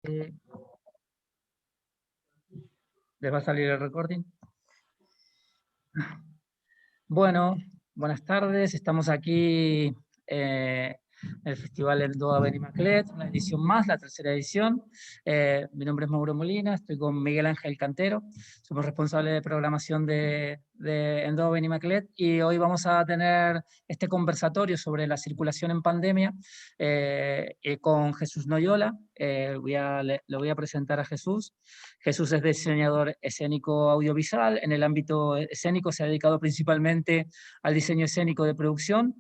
Sí. ¿Les va a salir el recording? Bueno, buenas tardes. Estamos aquí en el Festival Endo Benimaclet, una edición más, la tercera edición. Mi nombre es Mauro Molina, estoy con Miguel Ángel Cantero. Somos responsables de programación de Endo Benimaclet y hoy vamos a tener este conversatorio sobre la circulación en pandemia con Jesús Noyola. Lo voy a presentar a Jesús. Jesús es diseñador escénico audiovisual. En el ámbito escénico se ha dedicado principalmente al diseño escénico de producción,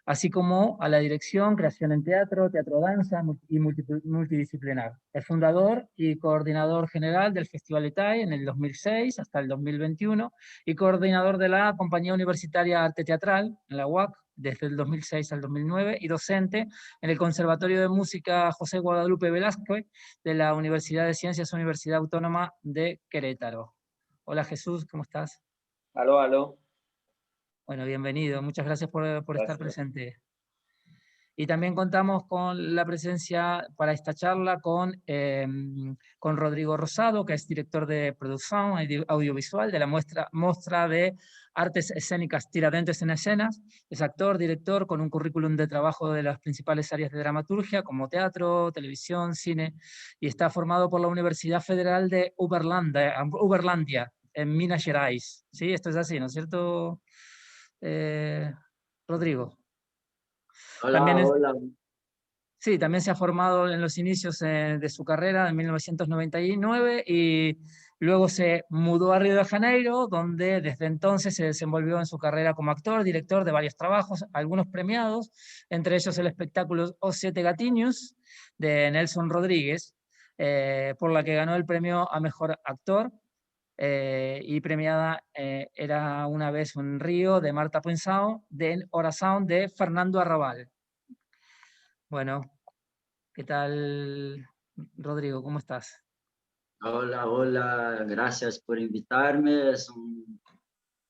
así como a la dirección, creación en teatro, teatro-danza y multidisciplinar. Es fundador y coordinador general del Festival ETAI en el 2006 hasta el 2021 y coordinador de la Compañía Universitaria Arte Teatral en la UAC desde el 2006 al 2009 y docente en el Conservatorio de Música José Guadalupe Velázquez de la Universidad de Ciencias, Universidad Autónoma de Querétaro. Hola Jesús, ¿cómo estás? Aló, aló. Bueno, bienvenido, muchas gracias por estar Gracias. presente. Y también contamos con la presencia para esta charla con Rodrigo Rosado, que es director de producción audiovisual de la muestra de artes escénicas Tiradentes en Escenas. Es actor, director, con un currículum de trabajo de las principales áreas de dramaturgia, como teatro, televisión, cine, y está formado por la Universidad Federal de Uberlandia en Minas Gerais. Sí, esto es así, ¿no es cierto, Rodrigo? También Hola, hola. sí, también se ha formado en los inicios de su carrera en 1999 y luego se mudó a Río de Janeiro, donde desde entonces se desenvolvió en su carrera como actor, director de varios trabajos, algunos premiados, entre ellos el espectáculo Os Siete Gatinhos de Nelson Rodríguez, por la que ganó el premio a Mejor Actor, y premiada Era una vez un río de Marta Pensao, de Oración de Fernando Arrabal. Bueno, ¿qué tal, Rodrigo? ¿Cómo estás? Hola, hola. Gracias por invitarme. Es un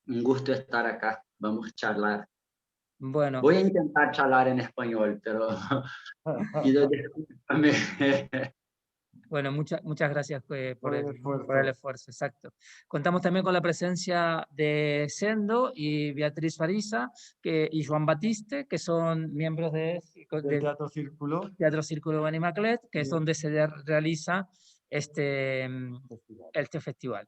gusto estar acá. Vamos a charlar. Bueno, Voy a intentar charlar en español, pero pido discúlpame. bueno, muchas gracias Por el esfuerzo. por el esfuerzo, exacto. Contamos también con la presencia de Sendo y Beatriz Fariza y Joan Batiste, que son miembros Del Teatro Círculo Teatro Círculo Benimaclet, que es Bien. donde se realiza Festival. este festival.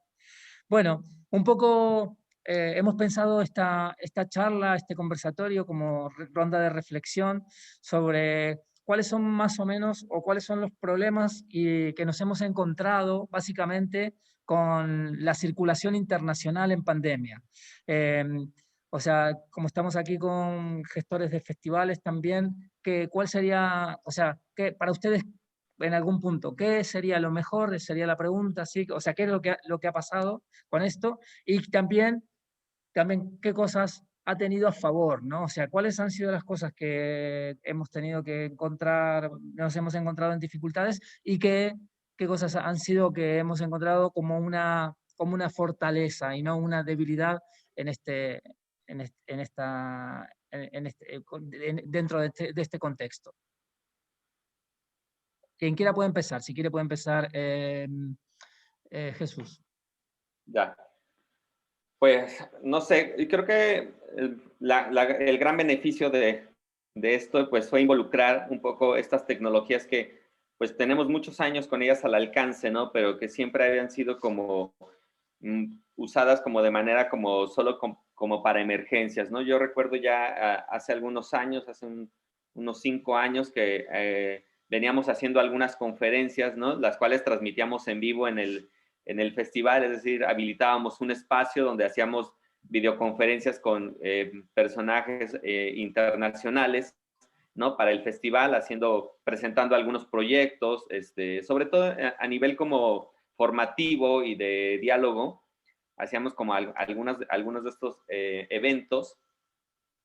Bueno, un poco hemos pensado esta charla, este conversatorio como ronda de reflexión sobre cuáles son más o menos o cuáles son los problemas que nos hemos encontrado básicamente con la circulación internacional en pandemia. Eh, o sea, como estamos aquí con gestores de festivales también, ¿cuál sería, o sea, para ustedes en algún punto, qué sería lo mejor? Sería la pregunta, ¿sí? O sea, ¿qué es lo que ha pasado con esto? Y también qué cosas ha tenido a favor, ¿no? O sea, ¿cuáles han sido las cosas que hemos tenido que encontrar, nos hemos encontrado en dificultades y qué cosas han sido que hemos encontrado como una fortaleza y no una debilidad en dentro de este contexto? Quien quiera puede empezar, si quiere puede empezar Jesús. Ya. Pues, no sé, creo que el gran beneficio de esto, pues, fue involucrar un poco estas tecnologías que, pues, tenemos muchos años con ellas al alcance, ¿no? Pero que siempre habían sido como usadas como de manera como solo como para emergencias, ¿no? Yo recuerdo ya hace algunos años, unos 5 años que veníamos haciendo algunas conferencias, ¿no? Las cuales transmitíamos en vivo en el festival, es decir, habilitábamos un espacio donde hacíamos videoconferencias con personajes internacionales, ¿no? Para el festival, presentando algunos proyectos, sobre todo a nivel como formativo y de diálogo. Hacíamos como algunos de estos eventos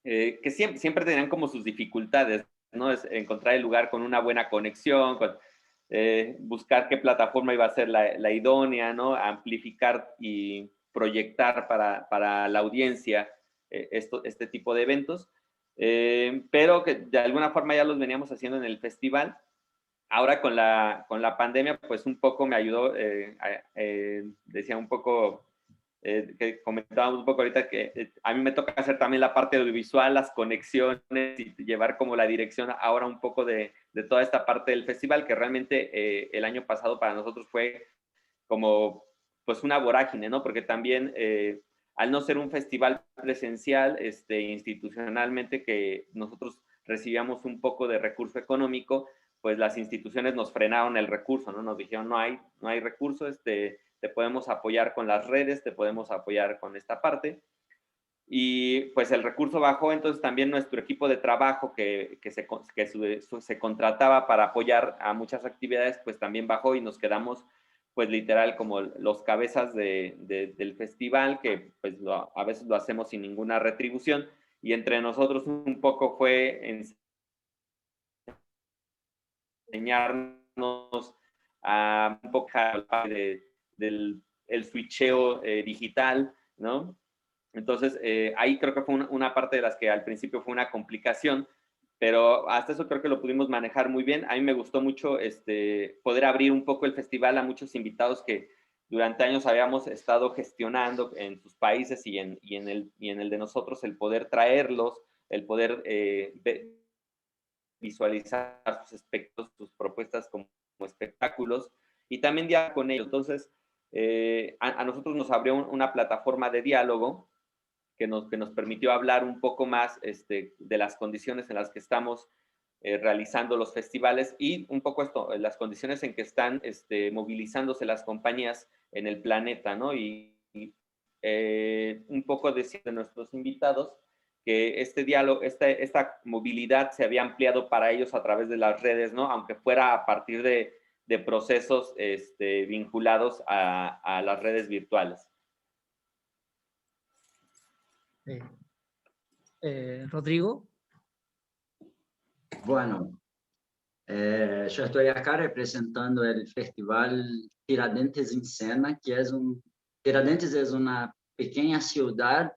que siempre tenían como sus dificultades, ¿no? Es encontrar el lugar con una buena conexión, buscar qué plataforma iba a ser la idónea, ¿no? Amplificar y proyectar para la audiencia este tipo de eventos, pero que de alguna forma ya los veníamos haciendo en el festival. ahora con la pandemia, pues un poco me ayudó, decía un poco, que comentábamos un poco ahorita, que a mí me toca hacer también la parte audiovisual, las conexiones y llevar como la dirección ahora un poco de toda esta parte del festival, que realmente el año pasado para nosotros fue como pues una vorágine, ¿no? Porque también al no ser un festival presencial, institucionalmente, que nosotros recibíamos un poco de recurso económico, pues las instituciones nos frenaron el recurso, ¿no? Nos dijeron, no hay recurso, te podemos apoyar con las redes, te podemos apoyar con esta parte. Y pues el recurso bajó, entonces también nuestro equipo de trabajo que se contrataba para apoyar a muchas actividades, pues también bajó y nos quedamos pues literal como los cabezas del festival, que pues a veces lo hacemos sin ninguna retribución, y entre nosotros un poco fue enseñarnos a un poco del el switcheo digital, ¿no? Entonces, ahí creo que fue una parte de las que al principio fue una complicación, pero hasta eso creo que lo pudimos manejar muy bien. A mí me gustó mucho poder abrir un poco el festival a muchos invitados que durante años habíamos estado gestionando en sus países y en el de nosotros, el poder traerlos, el poder visualizar sus aspectos, sus propuestas como espectáculos y también dialogar con ellos. Entonces, a nosotros nos abrió una plataforma de diálogo que nos permitió hablar un poco más de las condiciones en las que estamos realizando los festivales y un poco las condiciones en que están movilizándose las compañías en el planeta, ¿no? Y un poco decir de nuestros invitados que este diálogo, esta movilidad se había ampliado para ellos a través de las redes, ¿no? Aunque fuera a partir de procesos vinculados a las redes virtuales. Rodrigo. Bueno, yo estoy acá representando el festival Tiradentes en Cena, que Tiradentes es una pequeña ciudad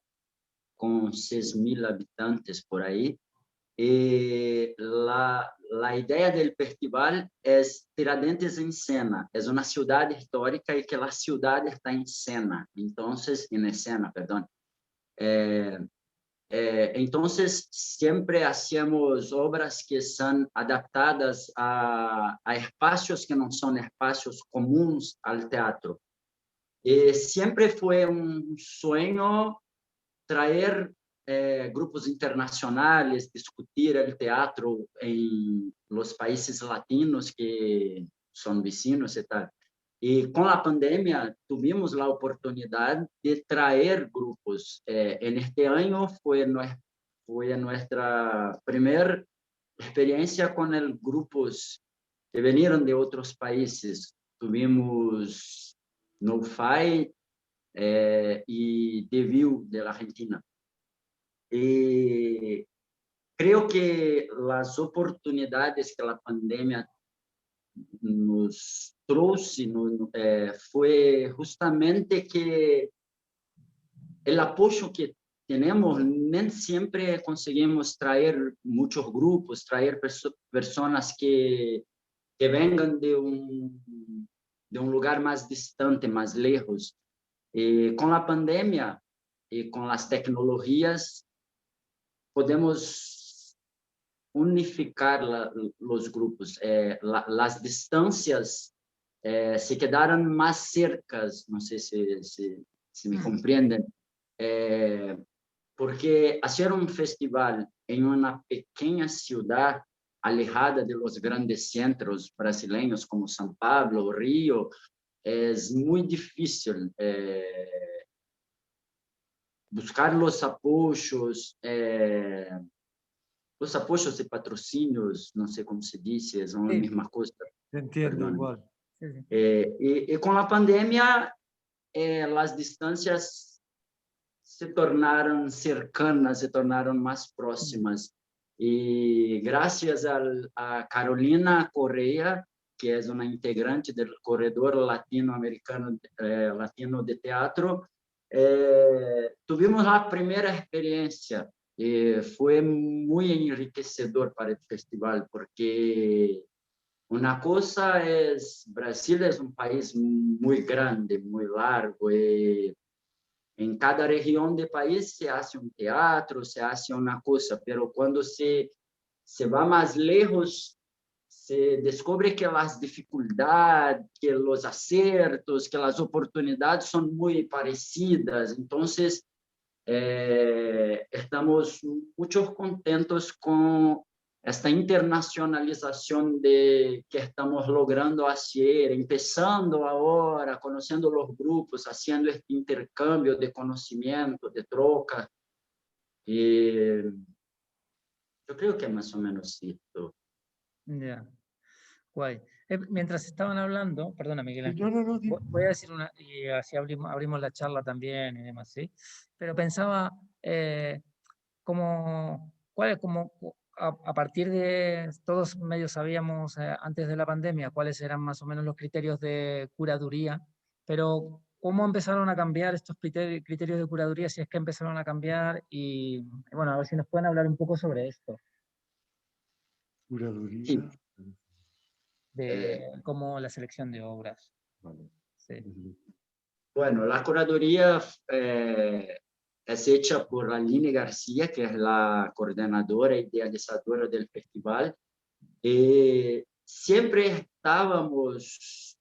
con 6.000 habitantes por ahí. Y la idea del festival es Tiradentes en Cena. Es una ciudad histórica y que la ciudad está en escena. Entonces, en escena, perdón. Entonces, siempre hacemos obras que son adaptadas a espacios que no son espacios comunes al teatro. Siempre fue un sueño traer grupos internacionales, discutir el teatro en los países latinos que son vecinos y tal. Y con la pandemia tuvimos la oportunidad de traer grupos. En este año fue nuestra primera experiencia con grupos que vinieron de otros países. Tuvimos No-Fi y The View de la Argentina. Y creo que las oportunidades que la pandemia nos trouxe fue justamente que el apoyo que tenemos, no siempre conseguimos traer muchos grupos, traer personas que vengan de un lugar más distante, más lejos. Con la pandemia y con las tecnologías, podemos unificar los grupos. Las distancias se quedaron más cercas, no sé si me comprenden, porque hacer un festival en una pequeña ciudad alejada de los grandes centros brasileños como São Paulo, Río, es muy difícil. Buscar los apoyos de patrocinios, no sé cómo se dice, es la misma cosa. Entiendo. Perdón. Igual. Y con la pandemia, las distancias se tornaron cercanas, se tornaron más próximas. Y gracias a Carolina Correa, que es una integrante del Corredor Latinoamericano Latino de Teatro, tuvimos la primera experiencia. Fue muy enriquecedor para el festival, porque Una cosa es, Brasil es un país muy grande, muy largo, y en cada región del país se hace un teatro, se hace una cosa, pero cuando se va más lejos, se descubre que las dificultades, que los aciertos, que las oportunidades son muy parecidas. Entonces, estamos mucho contentos con esta internacionalización que estamos logrando hacer, empezando ahora, conociendo los grupos, haciendo este intercambio de conocimiento, de troca. Y yo creo que más o menos esto. Ya, guay. Mientras estaban hablando, perdona Miguel Ángel, No, voy a decir una, y así abrimos la charla también y demás, ¿sí? Pero pensaba, a partir de, todos medio sabíamos antes de la pandemia cuáles eran más o menos los criterios de curaduría, pero ¿cómo empezaron a cambiar estos criterios de curaduría? Si es que empezaron a cambiar y bueno, a ver si nos pueden hablar un poco sobre esto, curaduría. Sí. de cómo la selección de obras. Vale. Sí. Bueno, la curaduría es hecha por Aline García, que es la coordinadora e idealizadora del festival. Siempre estábamos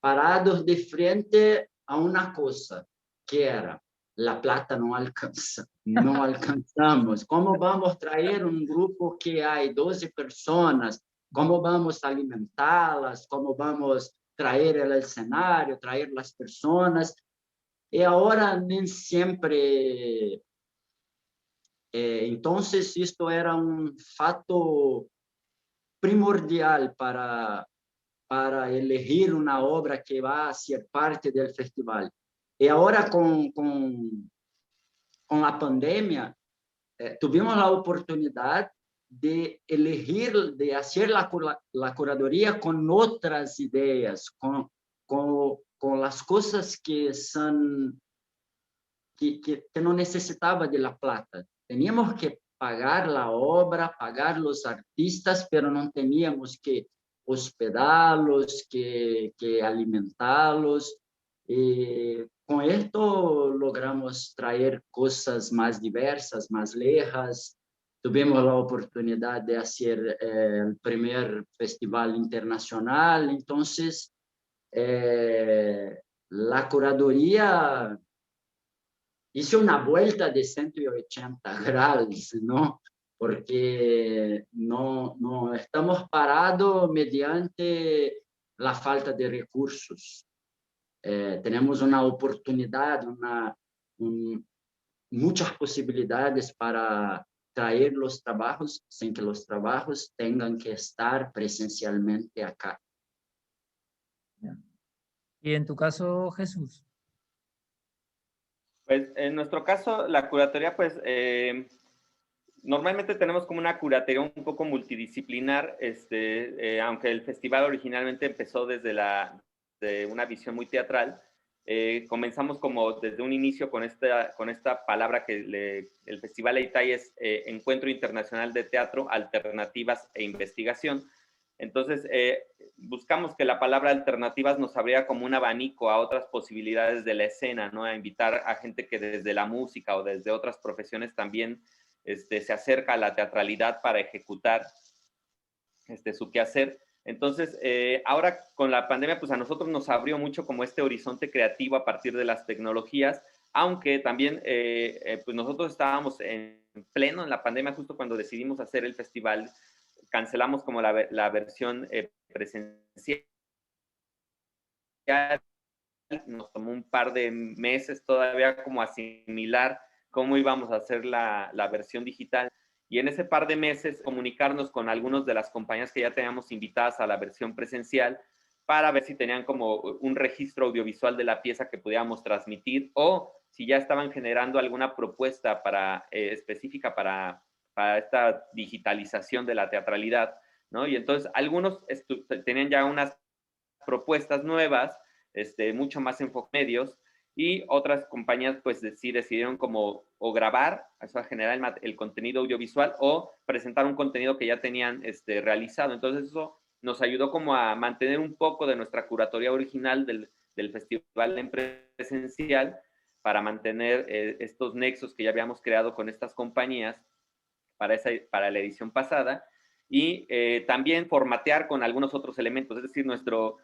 parados de frente a una cosa, que era la plata no alcanza, no alcanzamos. ¿Cómo vamos a traer un grupo que hay 12 personas? ¿Cómo vamos a alimentarlas? ¿Cómo vamos a traer el escenario, traer las personas? Y ahora nem siempre. Entonces, esto era un fato primordial para elegir una obra que va a ser parte del festival. Y ahora con la pandemia, tuvimos la oportunidad de elegir, de hacer la curaduría con otras ideas, con las cosas que son, que no necesitaba de la plata. Teníamos que pagar la obra, pagar los artistas, pero no teníamos que hospedarlos, que alimentarlos. Con esto logramos traer cosas más diversas, más lejas. Tuvimos la oportunidad de hacer el primer festival internacional. Entonces, la curaduría hizo una vuelta de 180 grados, ¿no? Porque no estamos parados mediante la falta de recursos. Tenemos una oportunidad, muchas posibilidades para traer los trabajos sin que los trabajos tengan que estar presencialmente acá. Y en tu caso, Jesús. Pues en nuestro caso, la curatoría, pues normalmente tenemos como una curatoría un poco multidisciplinar, aunque el festival originalmente empezó desde de una visión muy teatral. Comenzamos como desde un inicio con esta palabra que el Festival EITAI es Encuentro Internacional de Teatro, Alternativas e Investigación. Entonces, buscamos que la palabra alternativas nos abría como un abanico a otras posibilidades de la escena, ¿no? A invitar a gente que desde la música o desde otras profesiones también se acerca a la teatralidad para ejecutar su quehacer. Entonces, ahora con la pandemia, pues a nosotros nos abrió mucho como este horizonte creativo a partir de las tecnologías, aunque también pues nosotros estábamos en pleno en la pandemia justo cuando decidimos hacer el festival. Cancelamos como la versión presencial. Nos tomó un par de meses todavía como asimilar cómo íbamos a hacer la versión digital. Y en ese par de meses comunicarnos con algunos de las compañías que ya teníamos invitadas a la versión presencial para ver si tenían como un registro audiovisual de la pieza que pudiéramos transmitir o si ya estaban generando alguna propuesta específica para esta digitalización de la teatralidad, ¿no? Y entonces algunos tenían ya unas propuestas nuevas, mucho más enfocadas en medios, y otras compañías pues sí decidieron como o grabar, o sea, generar el contenido audiovisual o presentar un contenido que ya tenían realizado. Entonces eso nos ayudó como a mantener un poco de nuestra curatoría original del festival en presencial, para mantener estos nexos que ya habíamos creado con estas compañías para la edición pasada, y también formatear con algunos otros elementos. Es decir, nuestro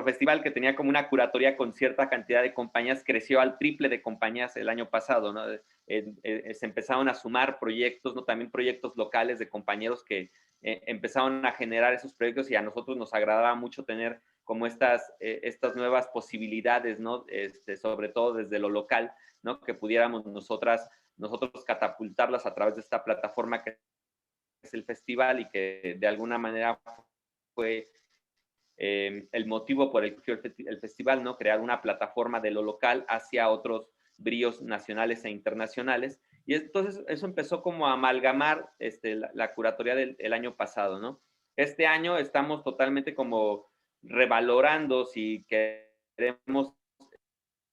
festival, que tenía como una curatoría con cierta cantidad de compañías, creció al triple de compañías el año pasado, ¿no? Se empezaron a sumar proyectos, ¿no? También proyectos locales de compañeros que empezaron a generar esos proyectos, y a nosotros nos agradaba mucho tener como estas nuevas posibilidades, ¿no? Sobre todo desde lo local, ¿no? Que pudiéramos nosotros catapultarlas a través de esta plataforma que es el festival, y que de alguna manera fue el motivo por el que fue el festival, ¿no? Crear una plataforma de lo local hacia otros bríos nacionales e internacionales. Y entonces eso empezó como a amalgamar la curatoría del año pasado, ¿no? Este año estamos totalmente como revalorando si queremos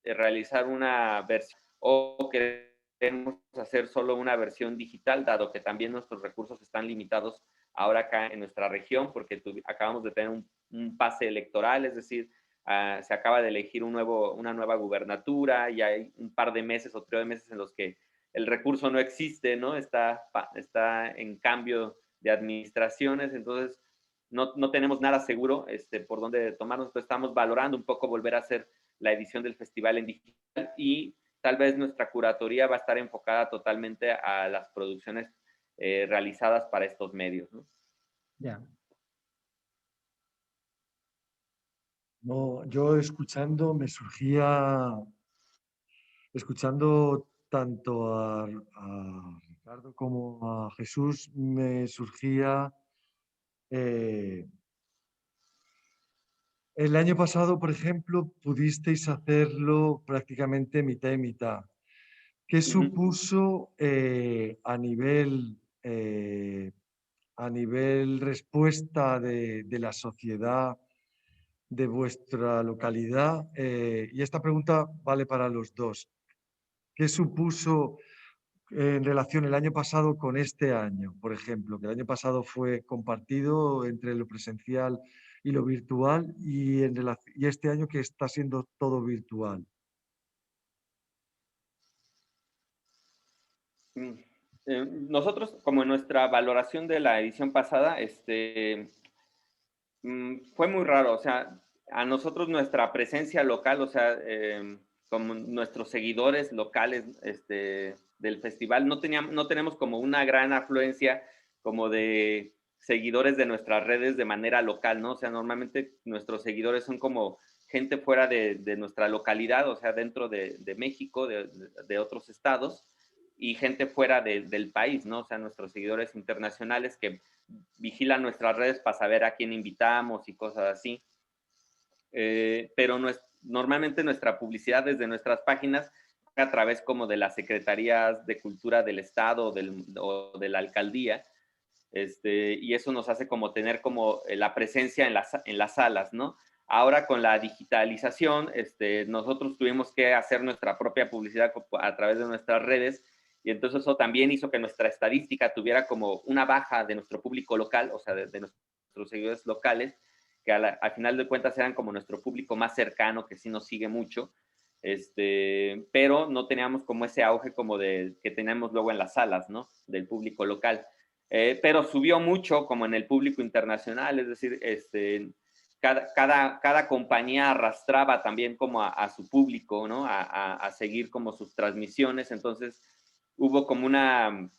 realizar una versión o queremos hacer solo una versión digital, dado que también nuestros recursos están limitados ahora acá en nuestra región, porque acabamos de tener un pase electoral, es decir, se acaba de elegir una nueva gubernatura, y hay un par de meses o 3 meses en los que el recurso no existe, ¿no? Está en cambio de administraciones, entonces no tenemos nada seguro por dónde tomarnos, pero estamos valorando un poco volver a hacer la edición del festival en digital, y tal vez nuestra curatoría va a estar enfocada totalmente a las producciones realizadas para estos medios, ¿no? Ya. No, yo escuchando escuchando tanto a Ricardo como a Jesús, me surgía el año pasado, por ejemplo, pudisteis hacerlo prácticamente mitad y mitad. ¿Qué supuso a nivel respuesta de la sociedad de vuestra localidad? Y esta pregunta vale para los dos. ¿Qué supuso en relación el año pasado con este año, por ejemplo? Que el año pasado fue compartido entre lo presencial y lo virtual, y este año que está siendo todo virtual. Nosotros, como en nuestra valoración de la edición pasada, fue muy raro. O sea, a nosotros nuestra presencia local, o sea, como nuestros seguidores locales del festival, no tenemos como una gran afluencia como de seguidores de nuestras redes de manera local, ¿no? O sea, normalmente nuestros seguidores son como gente fuera de nuestra localidad, o sea, dentro de México, de otros estados, y gente fuera del país, ¿no? O sea, nuestros seguidores internacionales que vigilan nuestras redes para saber a quién invitamos y cosas así. Pero normalmente nuestra publicidad desde nuestras páginas a través como de las secretarías de cultura del estado o de la alcaldía, y eso nos hace como tener como la presencia en las salas, ¿no? Ahora con la digitalización, nosotros tuvimos que hacer nuestra propia publicidad a través de nuestras redes, y entonces eso también hizo que nuestra estadística tuviera como una baja de nuestro público local, o sea, de nuestros seguidores locales, que al final de cuentas eran como nuestro público más cercano, que sí nos sigue mucho, pero no teníamos como ese auge como que tenemos luego en las salas, ¿no? Del público local. Pero subió mucho como en el público internacional, es decir, cada compañía arrastraba también como a su público, ¿no? A seguir como sus transmisiones. Entonces hubo como una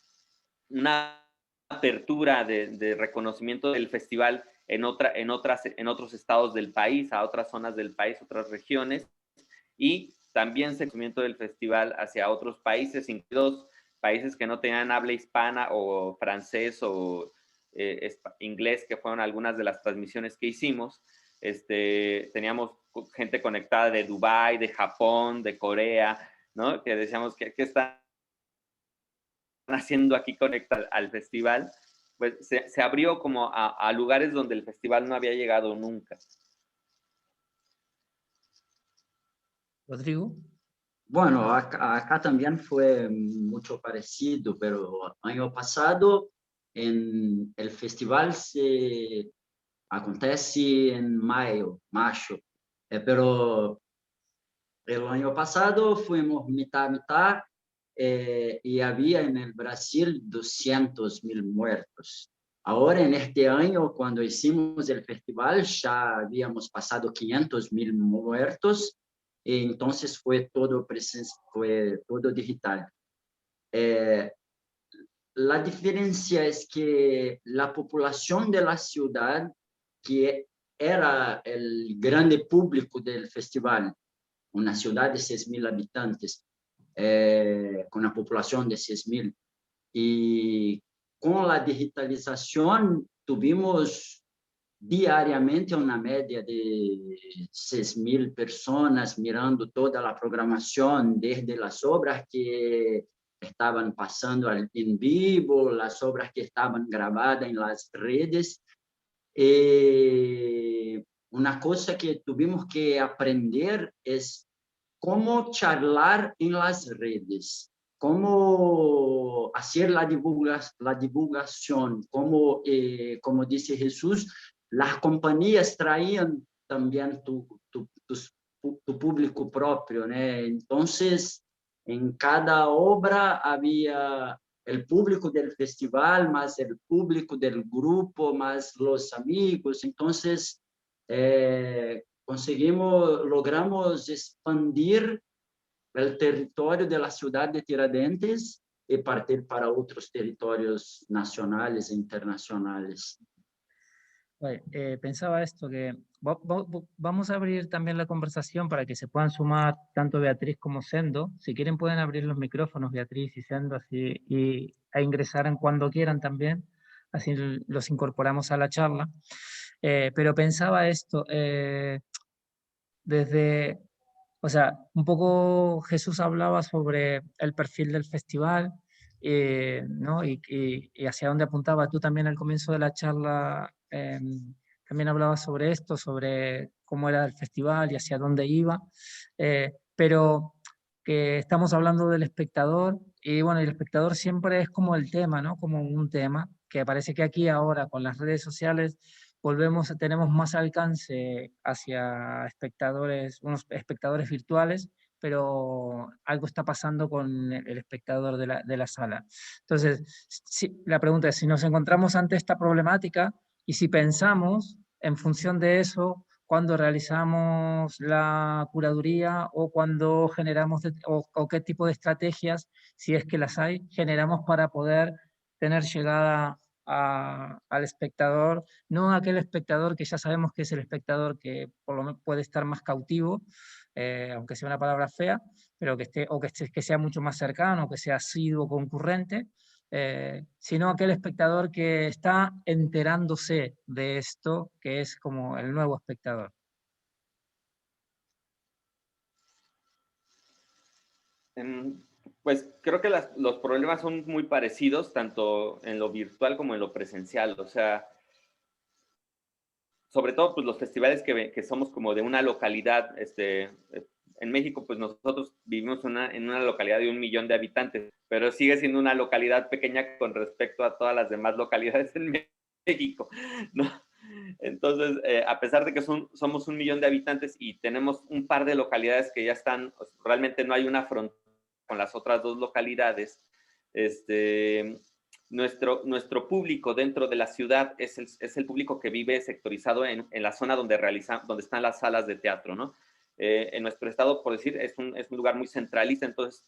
apertura de reconocimiento del festival en otros estados del país, a otras zonas del país, otras regiones, y también reconocimiento del festival hacia otros países, incluidos países que no tenían habla hispana o francés o inglés, que fueron algunas de las transmisiones que hicimos. Teníamos gente conectada de Dubái, de Japón, de Corea, ¿no? Que decíamos que están haciendo aquí conectar al festival. Pues se abrió como a lugares donde el festival no había llegado nunca. Rodrigo. Bueno, acá también fue mucho parecido, pero año pasado en el festival se acontece en mayo, pero el año pasado fuimos mitad a mitad y había en el Brasil 200.000 muertos. Ahora, en este año, cuando hicimos el festival, ya habíamos pasado 500.000 muertos, y entonces fue todo digital. La diferencia es que la población de la ciudad, que era el grande público del festival, una ciudad de 6.000 habitantes, con una población de 6.000, y con la digitalización tuvimos diariamente una media de 6.000 personas mirando toda la programación, desde las obras que estaban pasando en vivo, las obras que estaban grabadas en las redes. Una cosa que tuvimos que aprender es cómo charlar en las redes, cómo hacer la divulgación, como dice Jesús, las compañías traían también tu público propio, ¿no? Entonces, en cada obra había el público del festival, más el público del grupo, más los amigos. Entonces, logramos expandir el territorio de la ciudad de Tiradentes y partir para otros territorios nacionales e internacionales. Vale, pensaba esto, que vamos a abrir también la conversación para que se puedan sumar tanto Beatriz como Sendo. Si quieren pueden abrir los micrófonos, Beatriz y Sendo, así, e ingresar en cuando quieran también, así los incorporamos a la charla. Pero pensaba esto, desde, o sea, un poco Jesús hablaba sobre el perfil del festival, ¿no? Y hacia dónde apuntaba. Tú también al comienzo de la charla también hablabas sobre esto, sobre cómo era el festival y hacia dónde iba, pero que estamos hablando del espectador, y bueno, el espectador siempre es como el tema, ¿no? Como un tema, que parece que aquí ahora con las redes sociales tenemos más alcance hacia espectadores, unos espectadores virtuales, pero algo está pasando con el espectador de la sala. Entonces, la pregunta es, si nos encontramos ante esta problemática y si pensamos en función de eso, cuando realizamos la curaduría o cuando generamos, o qué tipo de estrategias, si es que las hay, generamos para poder tener llegada al espectador, no aquel espectador que ya sabemos que es el espectador que por lo menos puede estar más cautivo, aunque sea una palabra fea, pero que sea mucho más cercano, que sea asiduo, concurrente, sino aquel espectador que está enterándose de esto, que es como el nuevo espectador. Pues creo que los problemas son muy parecidos, tanto en lo virtual como en lo presencial. O sea, sobre todo pues los festivales que somos como de una localidad, en México pues nosotros vivimos en una localidad de 1 millón de habitantes, pero sigue siendo una localidad pequeña con respecto a todas las demás localidades en México, ¿no? Entonces, a pesar de que somos 1 millón de habitantes y tenemos un par de localidades que ya están, realmente no hay una frontera con las otras 2 localidades, nuestro público dentro de la ciudad es el público que vive sectorizado en la zona donde están las salas de teatro, ¿no? En nuestro estado, por decir, es un lugar muy centralista, entonces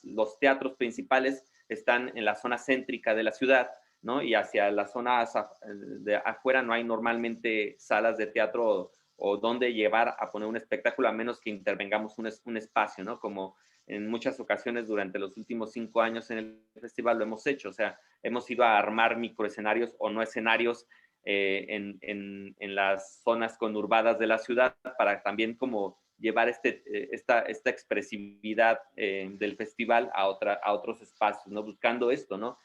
los teatros principales están en la zona céntrica de la ciudad, ¿no? Y hacia la zona de afuera no hay normalmente salas de teatro o donde llevar a poner un espectáculo, a menos que intervengamos un espacio, ¿no? Como en muchas ocasiones durante los últimos 5 años en el festival lo hemos hecho, o sea, hemos ido a armar microescenarios o no escenarios en las zonas conurbadas de la ciudad para también como llevar esta expresividad del festival a otros espacios, ¿no? Buscando esto, ¿no?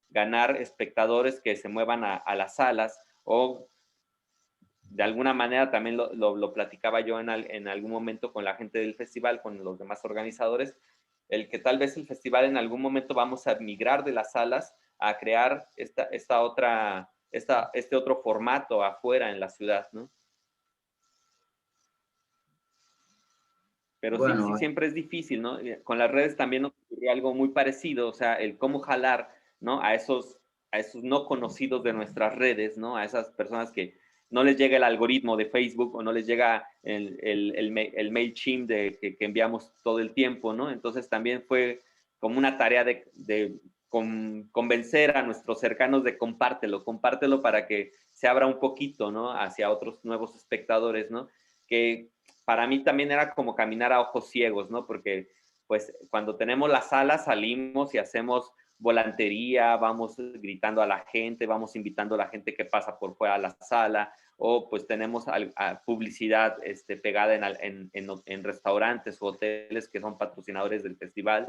Ganar espectadores que se muevan a las salas, o de alguna manera también lo platicaba yo en algún momento con la gente del festival, con los demás organizadores, el que tal vez el festival en algún momento vamos a migrar de las salas a crear esta otra este otro formato afuera en la ciudad, ¿no? Pero Bueno, sí, siempre es difícil, ¿no? Con las redes también ocurrió algo muy parecido, o sea, el cómo jalar, ¿no? A esos no conocidos de nuestras redes, ¿no? A esas personas que no les llega el algoritmo de Facebook o no les llega el MailChimp que enviamos todo el tiempo, ¿no? Entonces también fue como una tarea de convencer a nuestros cercanos de compártelo para que se abra un poquito, ¿no? Hacia otros nuevos espectadores, ¿no? Que para mí también era como caminar a ojos ciegos, ¿no? Porque pues cuando tenemos la sala salimos y hacemos volantería, vamos gritando a la gente, vamos invitando a la gente que pasa por fuera a la sala, o pues tenemos publicidad pegada en restaurantes o hoteles que son patrocinadores del festival,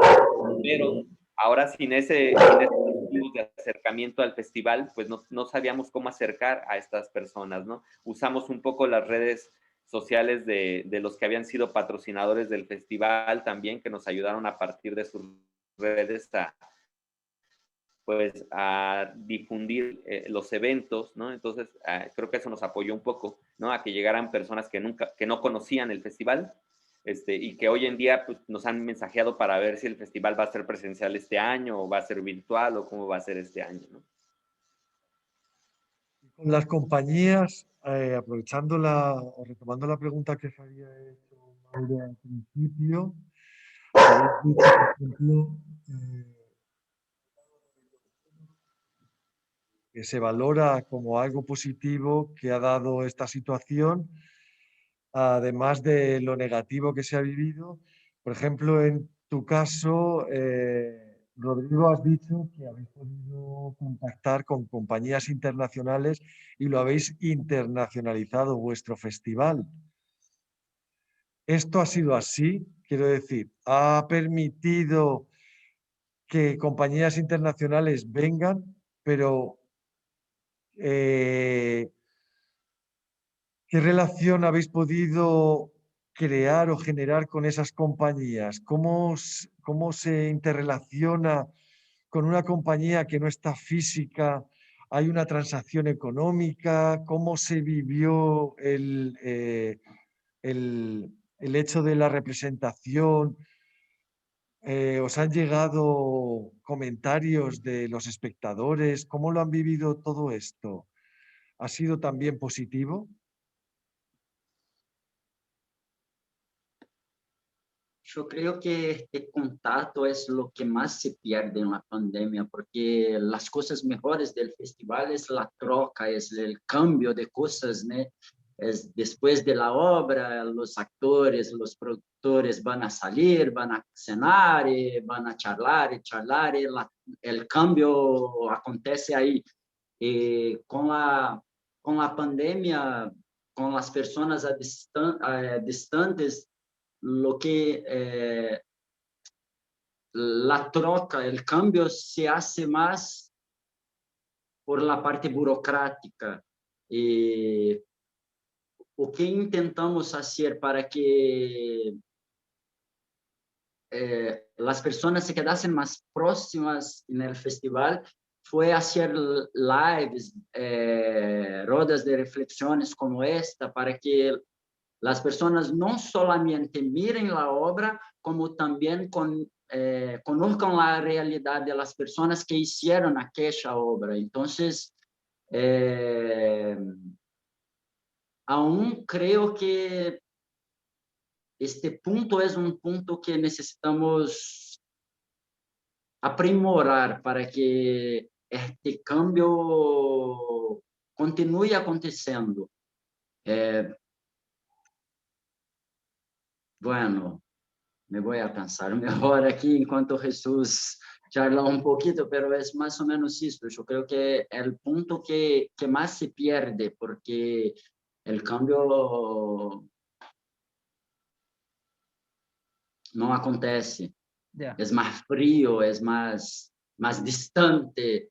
pero ahora sin ese sentido de acercamiento al festival, pues no sabíamos cómo acercar a estas personas, ¿no? Usamos un poco las redes sociales de los que habían sido patrocinadores del festival también, que nos ayudaron a partir de sus redes a difundir los eventos, ¿no? Entonces, creo que eso nos apoyó un poco, ¿no? A que llegaran personas que no conocían el festival, y que hoy en día pues, nos han mensajeado para ver si el festival va a ser presencial este año o va a ser virtual o cómo va a ser este año, ¿no? Con las compañías, aprovechando o retomando la pregunta que se había hecho Mauro al principio, habéis dicho, por ejemplo, que se valora como algo positivo que ha dado esta situación, además de lo negativo que se ha vivido. Por ejemplo, en tu caso, Rodrigo, has dicho que habéis podido contactar con compañías internacionales y lo habéis internacionalizado vuestro festival. ¿Esto ha sido así? Quiero decir, ¿ha permitido que compañías internacionales vengan, pero ¿qué relación habéis podido crear o generar con esas compañías? ¿Cómo se interrelaciona con una compañía que no está física? ¿Hay una transacción económica? ¿Cómo se vivió el hecho de la representación? ¿Os han llegado comentarios de los espectadores? ¿Cómo lo han vivido todo esto? ¿Ha sido también positivo? yo creo que este contacto es lo que más se pierde en la pandemia, porque las cosas mejores del festival es la troca, es el cambio de cosas, ¿no? Es después de la obra, los actores, los productores van a salir, van a cenar, van a charlar, el cambio acontece ahí. Con la pandemia, con las personas distantes, lo que la troca, el cambio se hace más por la parte burocrática. O que intentamos hacer para que las personas se quedasen más próximas en el festival fue hacer lives, rodas de reflexiones como esta, para que las personas no solamente miren la obra, como también conozcan la realidad de las personas que hicieron aquella obra. Entonces, aún creo que este punto es un punto que necesitamos aprimorar para que este cambio continue acontecendo. Bueno, me voy a pensar mejor aquí enquanto Jesús charla un poquito, pero es más o menos esto. Yo creo que el punto que más se pierde, porque el cambio no acontece. Yeah. Es más frío, es más distante.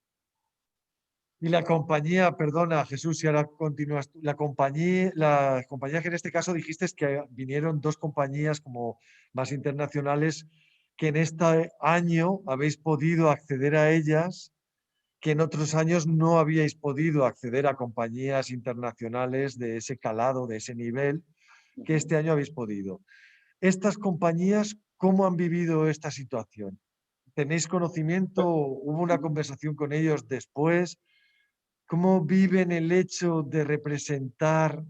Y la compañía, perdona Jesús, si ahora continúas tú, la compañía que en este caso dijiste es que vinieron dos compañías como más internacionales que en este año habéis podido acceder a ellas que en otros años no habíais podido acceder a compañías internacionales de ese calado, de ese nivel, que este año habéis podido. ¿Estas compañías cómo han vivido esta situación? ¿Tenéis conocimiento? ¿Hubo una conversación con ellos después? ¿Cómo viven el hecho de representar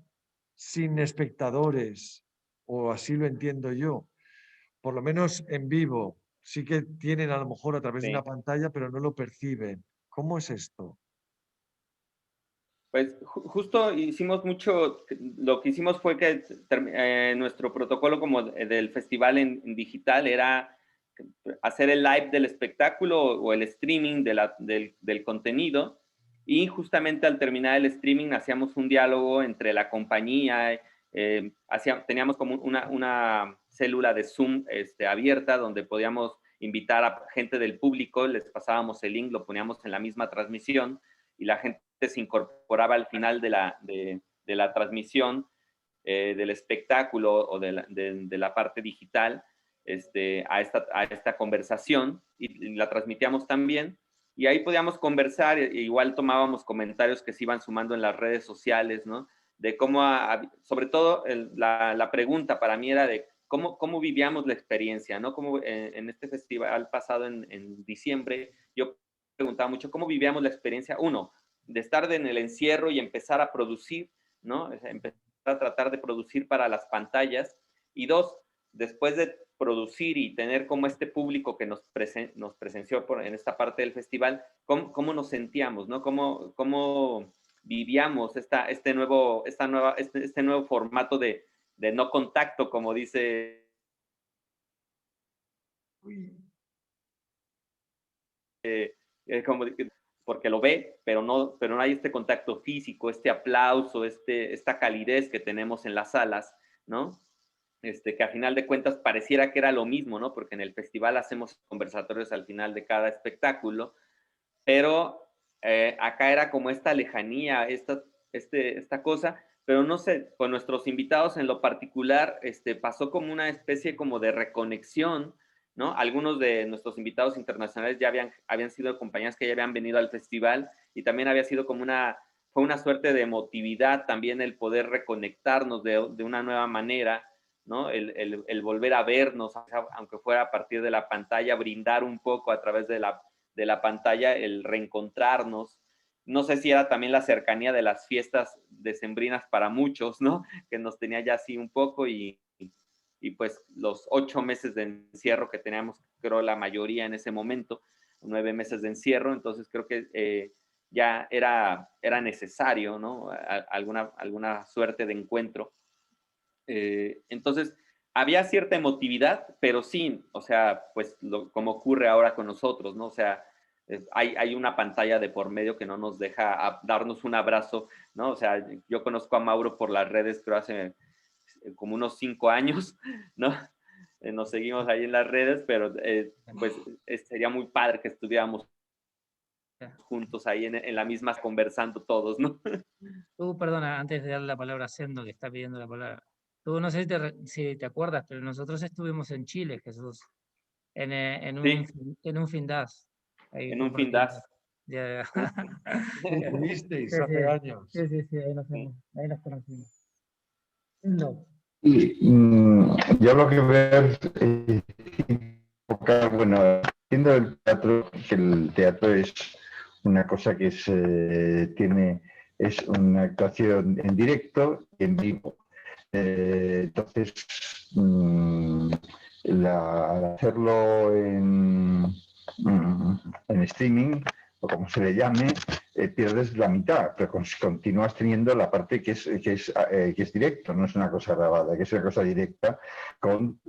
sin espectadores? O así lo entiendo yo. Por lo menos en vivo. Sí que tienen a lo mejor a través de una Sí. pantalla, pero no lo perciben. ¿Cómo es esto? Pues justo hicimos mucho, lo que hicimos fue que nuestro protocolo como del festival en digital era hacer el live del espectáculo o el streaming del contenido, y justamente al terminar el streaming hacíamos un diálogo entre la compañía, teníamos como una célula de Zoom abierta donde podíamos invitar a gente del público, les pasábamos el link, lo poníamos en la misma transmisión y la gente se incorporaba al final de la transmisión del espectáculo o de la parte digital a esta conversación, y la transmitíamos también, y ahí podíamos conversar, e igual tomábamos comentarios que se iban sumando en las redes sociales, ¿no? De cómo, sobre todo la pregunta para mí era de cómo vivíamos la experiencia, ¿no? Como en este festival pasado en diciembre, yo preguntaba mucho cómo vivíamos la experiencia, uno, de estar en el encierro y empezar a producir, ¿no? Empezar a tratar de producir para las pantallas, y dos, después de producir y tener como este público que nos presenció en esta parte del festival, cómo nos sentíamos, ¿no? Cómo vivíamos este nuevo formato de no contacto, como dice como porque lo ve, pero no hay este contacto físico, este aplauso, esta calidez que tenemos en las salas, ¿no? Que a final de cuentas pareciera que era lo mismo, ¿no? Porque en el festival hacemos conversatorios al final de cada espectáculo, pero acá era como esta lejanía, esta cosa, pero no sé, con nuestros invitados en lo particular, pasó como una especie como de reconexión, ¿no? Algunos de nuestros invitados internacionales ya habían sido compañías que ya habían venido al festival, y también había sido como fue una suerte de emotividad también el poder reconectarnos de una nueva manera, ¿no? El volver a vernos, aunque fuera a partir de la pantalla, brindar un poco a través de la pantalla, el reencontrarnos. No sé si era también la cercanía de las fiestas decembrinas para muchos, ¿no? Que nos tenía ya así un poco, y pues los 8 meses de encierro que teníamos, creo la mayoría en ese momento, 9 meses de encierro, entonces creo que ya era necesario, ¿no? Alguna suerte de encuentro. Entonces, había cierta emotividad, pero sí, o sea, pues como ocurre ahora con nosotros, ¿no? O sea, hay una pantalla de por medio que no nos deja darnos un abrazo, ¿no? O sea, yo conozco a Mauro por las redes, creo hace como unos 5 años, ¿no? Nos seguimos ahí en las redes, pero pues sería muy padre que estuviéramos juntos ahí en la misma conversando todos, ¿no? Tú, perdona, antes de darle la palabra a Sendo, que está pidiendo la palabra. Tú no sé si te acuerdas, pero nosotros estuvimos en Chile, Jesús, Sí, en un Findas. Ahí en un compartimos. Findas. Ya. ¿Visteis Sí, hace años? sí, ahí nos conocimos. No. Y, yo lo que veo es, bueno, viendo el teatro, que el teatro es una cosa que es una actuación en directo y en vivo. Entonces, al hacerlo en streaming, o como se le llame, pierdes la mitad, pero continúas teniendo la parte que es directo, no es una cosa grabada, que es una cosa directa, con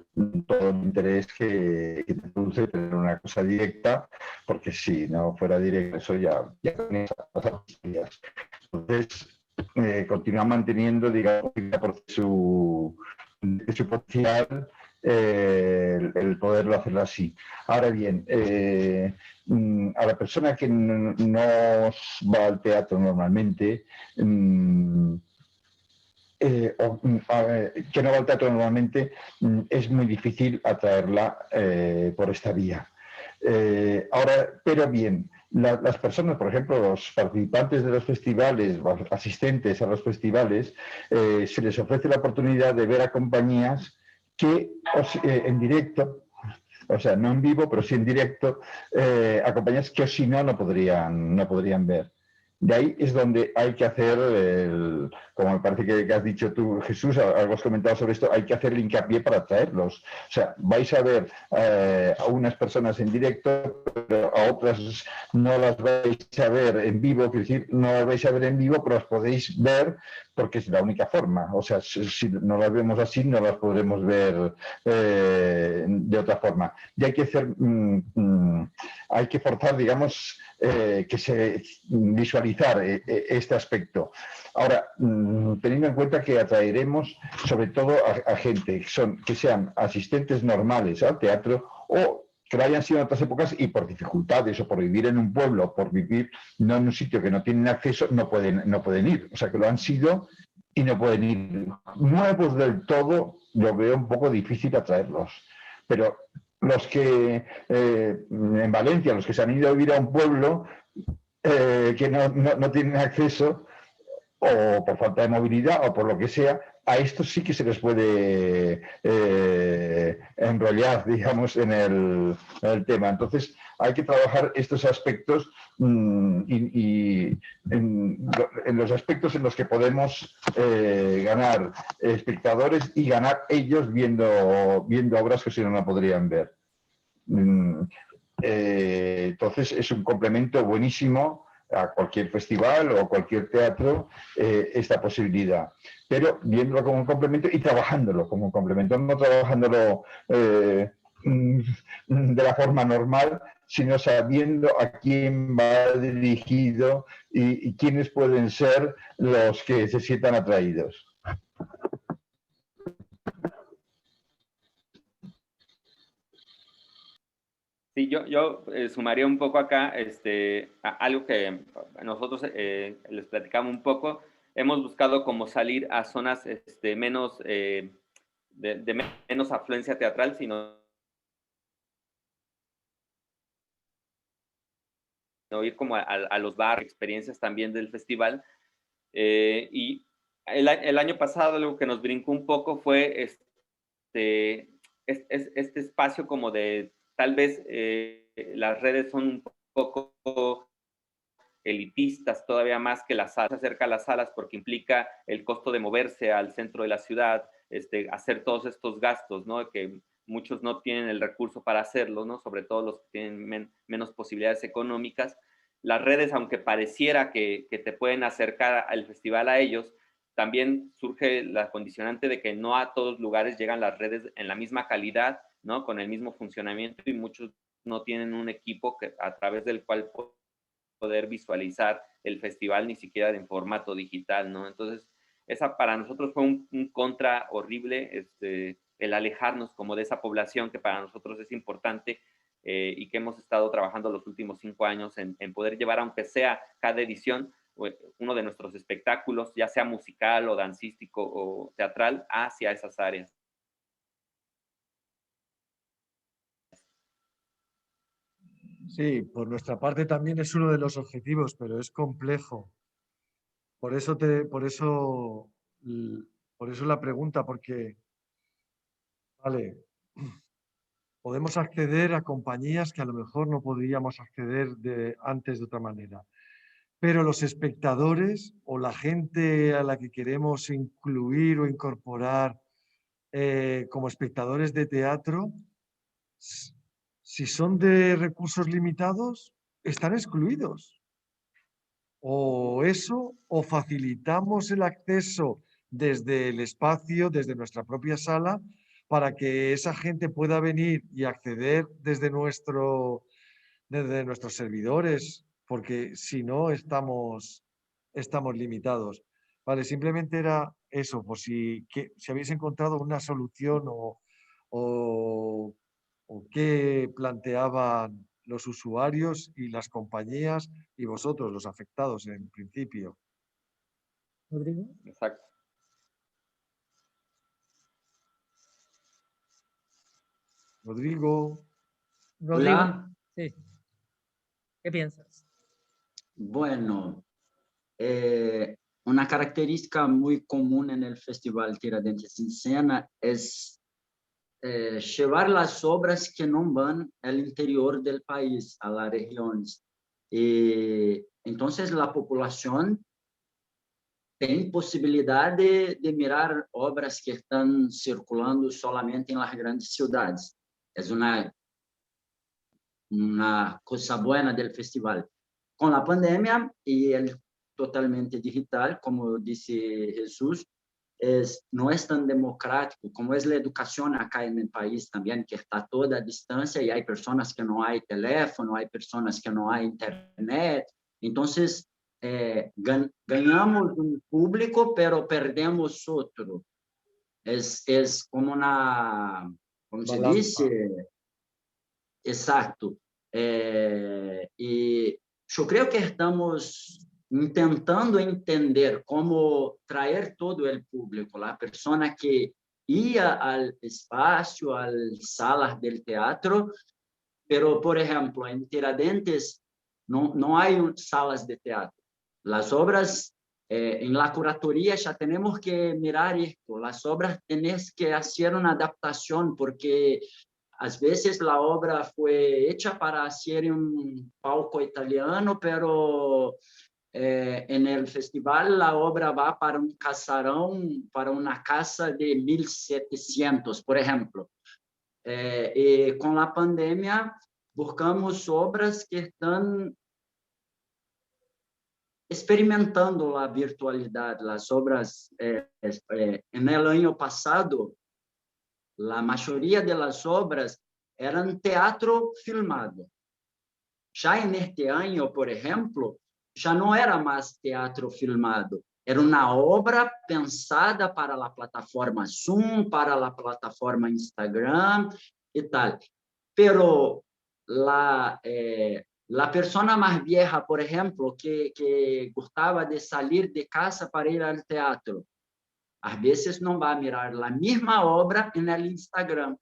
todo el interés que te produce tener una cosa directa, porque si no fuera directo, eso ya tenías pasado días. Entonces, continúa manteniendo, digamos, por su potencial, el poderlo hacerlo así. Ahora bien, a la persona que no va al teatro normalmente, que no va al teatro normalmente, es muy difícil atraerla por esta vía. Ahora, pero bien, las personas, por ejemplo, los participantes de los festivales, los asistentes a los festivales, se les ofrece la oportunidad de ver a compañías que en directo, o sea, no en vivo, pero sí en directo, a compañías que si no podrían ver. De ahí es donde hay que hacer, como me parece que has dicho tú, Jesús, algo has comentado sobre esto, hay que hacer el hincapié para traerlos. O sea, vais a ver a unas personas en directo, pero a otras no las vais a ver en vivo, quiero decir, no las vais a ver en vivo, pero las podéis ver porque es la única forma. O sea, si no las vemos así, no las podremos ver de otra forma. Y hay que hacer, hay que forzar, digamos, que se visualizar este aspecto. Ahora, teniendo en cuenta que atraeremos sobre todo a gente que sean asistentes normales al teatro o que lo hayan sido en otras épocas y por dificultades o por vivir en un pueblo o por vivir no en un sitio que no tienen acceso, no pueden ir. O sea, que lo han sido y no pueden ir. Nuevos del todo, lo veo un poco difícil atraerlos. Pero los que en Valencia, los que se han ido a vivir a un pueblo que no tienen acceso, o por falta de movilidad o por lo que sea, a estos sí que se les puede enrollar, digamos, en el tema. Entonces, hay que trabajar estos aspectos y en los aspectos en los que podemos ganar espectadores y ganar ellos viendo obras que si no podrían ver. Entonces, es un complemento buenísimo a cualquier festival o cualquier teatro esta posibilidad, pero viéndolo como un complemento y trabajándolo como un complemento, no trabajándolo de la forma normal, sino sabiendo a quién va dirigido y quiénes pueden ser los que se sientan atraídos. Sí, yo sumaría un poco acá algo que nosotros les platicamos un poco. Hemos buscado como salir a zonas menos, de menos afluencia teatral, sino ir como a los bares, experiencias también del festival. Y el año pasado algo que nos brincó un poco fue este espacio como de tal vez las redes son un poco elitistas todavía más que las salas, se acerca a las salas porque implica el costo de moverse al centro de la ciudad, hacer todos estos gastos, ¿no? Que muchos no tienen el recurso para hacerlo, ¿no? Sobre todo los que tienen menos posibilidades económicas. Las redes, aunque pareciera que te pueden acercar al festival a ellos, también surge la condicionante de que no a todos lugares llegan las redes en la misma calidad, ¿no? Con el mismo funcionamiento y muchos no tienen un equipo a través del cual poder visualizar el festival ni siquiera en formato digital, ¿no? Entonces, esa para nosotros fue un contra horrible, el alejarnos como de esa población que para nosotros es importante y que hemos estado trabajando los últimos 5 años en poder llevar, aunque sea cada edición, uno de nuestros espectáculos, ya sea musical o dancístico o teatral, hacia esas áreas. Sí, por nuestra parte también es uno de los objetivos, pero es complejo. Por eso la pregunta, porque, vale, podemos acceder a compañías que a lo mejor no podríamos acceder antes de otra manera. Pero los espectadores o la gente a la que queremos incluir o incorporar como espectadores de teatro, si son de recursos limitados, están excluidos. O eso, o facilitamos el acceso desde el espacio, desde nuestra propia sala, para que esa gente pueda venir y acceder desde nuestros servidores, porque si no estamos limitados. Vale, simplemente era eso, por si habéis encontrado una solución o qué planteaban los usuarios y las compañías y vosotros, los afectados en principio. Rodrigo. Exacto. Rodrigo. Rodrigo. Hola. Sí. ¿Qué piensas? Bueno, una característica muy común en el Festival Tiradentes en Escena es llevar las obras que no van al interior del país, a las regiones. Entonces, la población tiene posibilidad de mirar obras que están circulando solamente en las grandes ciudades. Es una cosa buena del festival. Con la pandemia y el totalmente digital, como dice Jesús, no es tan democrático como es la educación acá en el país también, que está toda a distancia y hay personas que no hay teléfono, hay personas que no hay internet. Entonces, ganamos un público, pero perdemos otro. Es como una, ¿cómo se dice? Exacto. Y yo creo que estamos intentando entender cómo traer todo el público, la persona que ia al espacio, a las salas del teatro, pero, por ejemplo, en Tiradentes no hay salas de teatro. Las obras, en la curatoría ya tenemos que mirar esto, las obras tenés que hacer una adaptación porque a veces la obra fue hecha para hacer un palco italiano, pero en el festival la obra va para un casarón, para una casa de 1700, por ejemplo. Y con la pandemia buscamos obras que están experimentando la virtualidad. Las obras, en el año pasado, la mayoría de las obras eran teatro filmado. Ya en este año, por ejemplo, ya no era más teatro filmado. Era una obra pensada para la plataforma Zoom, para la plataforma Instagram y tal. Pero la persona más vieja, por ejemplo, que gustaba de salir de casa para ir al teatro, a veces no va a mirar la misma obra en el Instagram.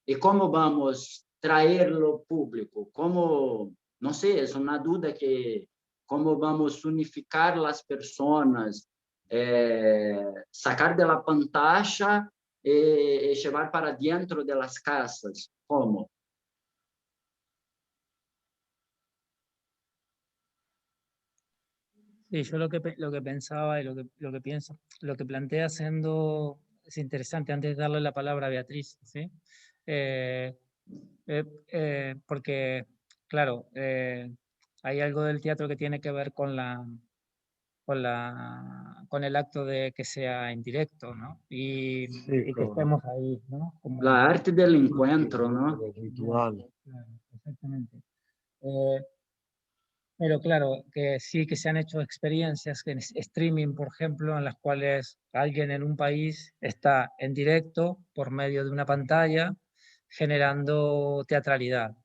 ¿Y cómo vamos a traerlo público? ¿Cómo? No sé, es una duda que cómo vamos a unificar las personas, sacar de la pantalla y llevar para dentro de las casas. ¿Cómo? Sí, yo lo que pensaba y lo que pienso, lo que plantea Sendo es interesante antes de darle la palabra a Beatriz, ¿sí? Eh, porque, claro, hay algo del teatro que tiene que ver con el acto de que sea en directo, ¿no? Y que estemos ahí, ¿no? Como, la arte del encuentro, ¿no? Ritual. claro, exactamente. Pero claro, que sí que se han hecho experiencias en streaming, por ejemplo, en las cuales alguien en un país está en directo por medio de una pantalla generando teatralidad.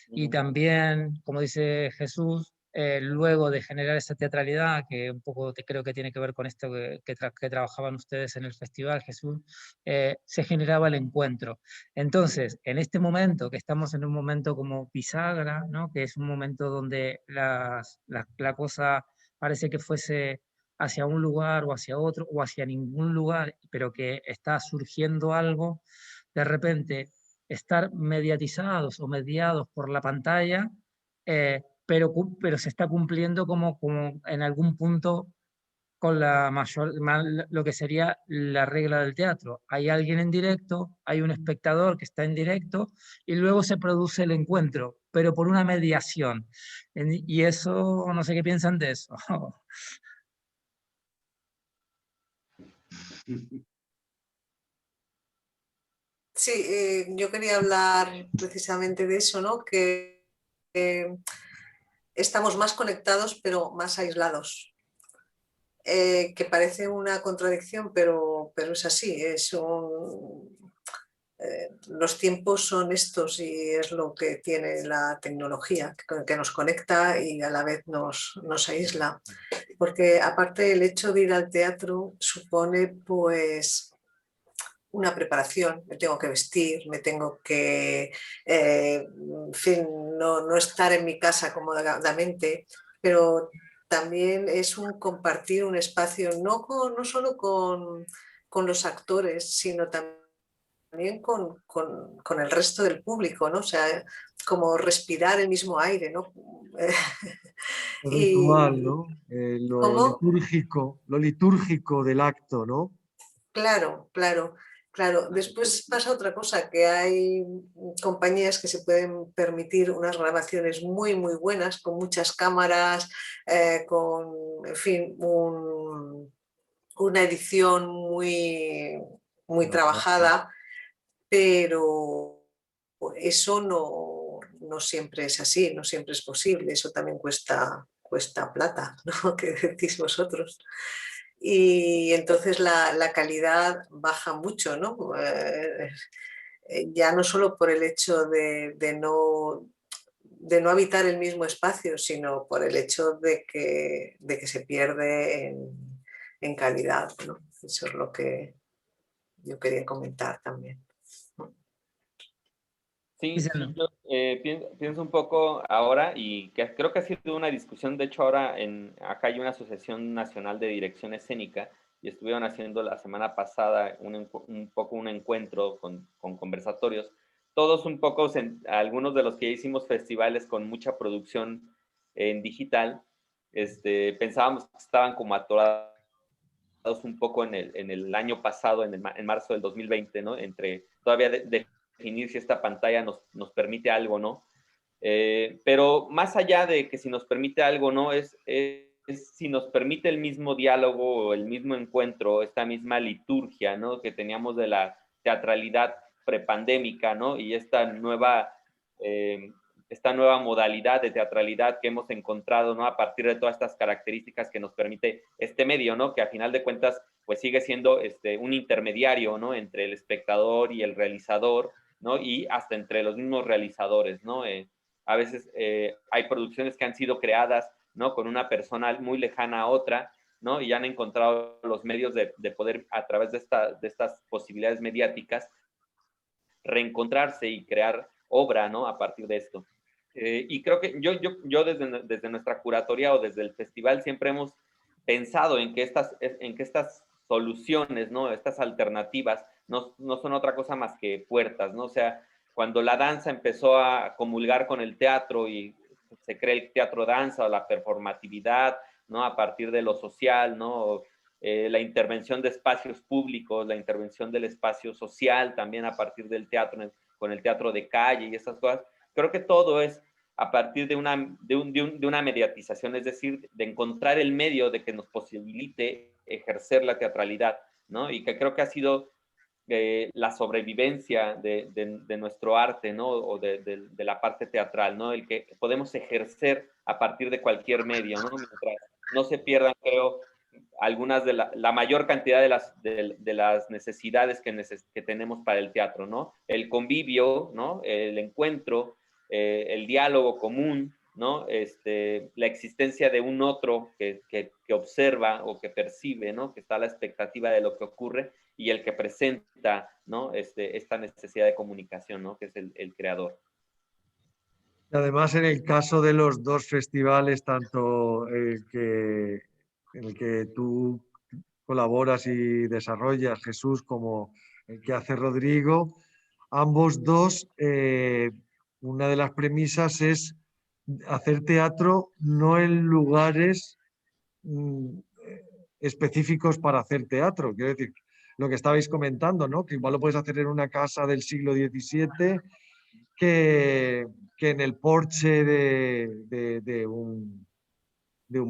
Y también, como dice Jesús, luego de generar esa teatralidad, que un poco creo que tiene que ver con esto que trabajaban ustedes en el festival, Jesús, se generaba el encuentro. Entonces, en este momento, que estamos en un momento como bisagra, ¿no? Que es un momento donde la cosa parece que fuese hacia un lugar o hacia otro o hacia ningún lugar, pero que está surgiendo algo, de repente estar mediatizados o mediados por la pantalla, pero se está cumpliendo como en algún punto con lo que sería la regla del teatro. Hay alguien en directo, hay un espectador que está en directo y luego se produce el encuentro, pero por una mediación. Y eso, no sé qué piensan de eso. Sí, yo quería hablar precisamente de eso, ¿no? Que estamos más conectados pero más aislados. Que parece una contradicción, pero es así. Los tiempos son estos y es lo que tiene la tecnología, que nos conecta y a la vez nos aísla. Porque aparte el hecho de ir al teatro supone pues una preparación, me tengo que vestir, me tengo que, en fin, no estar en mi casa cómodamente, pero también es un compartir un espacio no solo con los actores, sino también con el resto del público, ¿no? O sea, como respirar el mismo aire, ¿no? Lo ritual, Y ¿no? cómo, Lo litúrgico del acto, ¿no? claro, claro, claro. Después pasa otra cosa, que hay compañías que se pueden permitir unas grabaciones muy, muy buenas, con muchas cámaras, con, en fin, una edición muy, muy Elaborado. trabajada, pero eso no siempre es así, no siempre es posible, eso también cuesta plata, ¿no? ¿Qué decís vosotros? Y entonces la calidad baja mucho, ¿no? Ya no solo por el hecho de no habitar el mismo espacio, sino por el hecho de que se pierde en calidad, ¿no? Eso es lo que yo quería comentar también. Sí, Dicen, yo pienso un poco ahora y que creo que ha sido una discusión, de hecho ahora acá hay una Asociación Nacional de Dirección Escénica y estuvieron haciendo la semana pasada un poco un encuentro con conversatorios, todos un poco, algunos de los que ya hicimos festivales con mucha producción en digital, pensábamos que estaban como atorados un poco en el año pasado, en marzo del 2020, ¿no? Entre todavía definir si esta pantalla nos permite algo o no. Pero más allá de que si nos permite algo o no, es si nos permite el mismo diálogo, el mismo encuentro, esta misma liturgia, ¿no? Que teníamos de la teatralidad prepandémica, ¿no? Y esta nueva modalidad de teatralidad que hemos encontrado, ¿no? A partir de todas estas características que nos permite este medio, ¿no? Que a final de cuentas, pues sigue siendo un intermediario, ¿no? Entre el espectador y el realizador, ¿no? Y hasta entre los mismos realizadores, ¿no? A veces hay producciones que han sido creadas, ¿no? Con una persona muy lejana a otra, ¿no? Y han encontrado los medios de poder, a través de estas posibilidades mediáticas, reencontrarse y crear obra, ¿no? A partir de esto. Y creo que yo desde nuestra curatoría o desde el festival siempre hemos pensado en que estas soluciones, ¿no? Estas alternativas no son otra cosa más que puertas, ¿no? O sea, cuando la danza empezó a comulgar con el teatro y se crea el teatro danza o la performatividad, ¿no? A partir de lo social, ¿no? La intervención de espacios públicos, la intervención del espacio social también a partir del teatro, con el teatro de calle y esas cosas. Creo que todo es a partir de una mediatización, es decir, de encontrar el medio de que nos posibilite ejercer la teatralidad, ¿no? Y que creo que ha sido la sobrevivencia de nuestro arte, ¿no? O de la parte teatral, ¿no? El que podemos ejercer a partir de cualquier medio, ¿no? Mientras no se pierdan, creo, algunas de la mayor cantidad de las necesidades que tenemos para el teatro, ¿no? El convivio, ¿no? El encuentro, el diálogo común, ¿no? La existencia de un otro que observa o que percibe, ¿no? Que está a la expectativa de lo que ocurre y el que presenta, ¿no? Esta necesidad de comunicación, ¿no? Que es el creador. Y además, en el caso de los dos festivales, tanto en el que tú colaboras y desarrollas, Jesús, como el que hace Rodrigo, ambos dos, una de las premisas es hacer teatro no en lugares específicos para hacer teatro. Quiero decir, lo que estabais comentando, ¿no? Que igual lo puedes hacer en una casa del siglo XVII que en el porche de un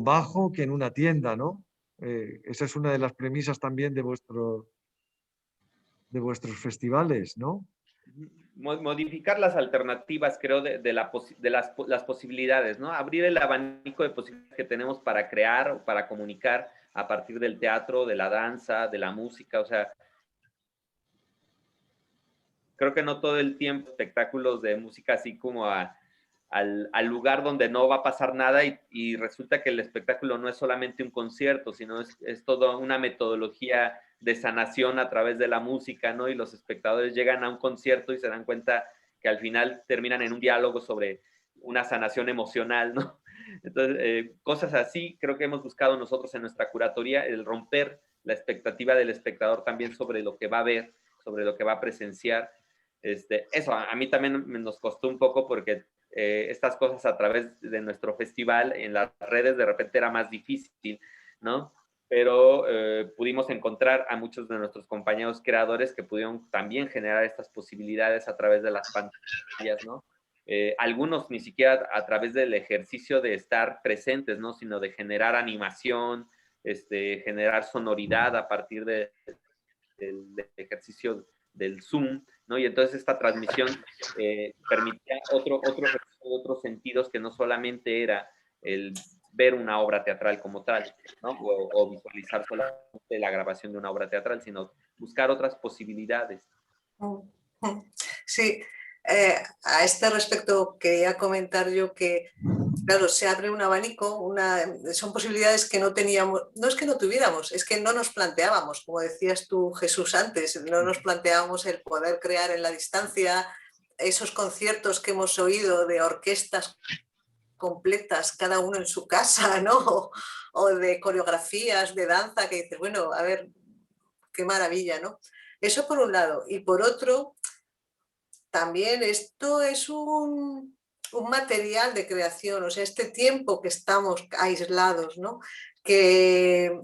bajo, que en una tienda, ¿no? Esa es una de las premisas también de vuestros festivales, ¿no? Modificar las alternativas, creo, de las posibilidades, ¿no? Abrir el abanico de posibilidades que tenemos para crear o para comunicar a partir del teatro, de la danza, de la música, o sea, creo que no todo el tiempo espectáculos de música así como al lugar donde no va a pasar nada y resulta que el espectáculo no es solamente un concierto, sino es toda una metodología de sanación a través de la música, ¿no? Y los espectadores llegan a un concierto y se dan cuenta que al final terminan en un diálogo sobre una sanación emocional, ¿no? Entonces, cosas así creo que hemos buscado nosotros en nuestra curatoría, el romper la expectativa del espectador también sobre lo que va a ver, sobre lo que va a presenciar. Eso a mí también nos costó un poco porque estas cosas a través de nuestro festival en las redes de repente era más difícil, ¿no? Pero pudimos encontrar a muchos de nuestros compañeros creadores que pudieron también generar estas posibilidades a través de las pantallas, ¿no? Algunos ni siquiera a través del ejercicio de estar presentes, ¿no? Sino de generar animación, generar sonoridad a partir del ejercicio del Zoom, ¿no? Y entonces esta transmisión permitía otros sentidos que no solamente era el ver una obra teatral como tal, ¿no? O visualizar solamente la grabación de una obra teatral, sino buscar otras posibilidades. Sí, a este respecto quería comentar yo que, claro, se abre un abanico, son posibilidades que no teníamos, no es que no tuviéramos, es que no nos planteábamos, como decías tú, Jesús, antes, no nos planteábamos el poder crear en la distancia esos conciertos que hemos oído de orquestas completas, cada uno en su casa, ¿no? O de coreografías de danza que dices, bueno, a ver, qué maravilla, ¿no? Eso por un lado. Y por otro, también esto es un material de creación, o sea, este tiempo que estamos aislados, ¿no? Que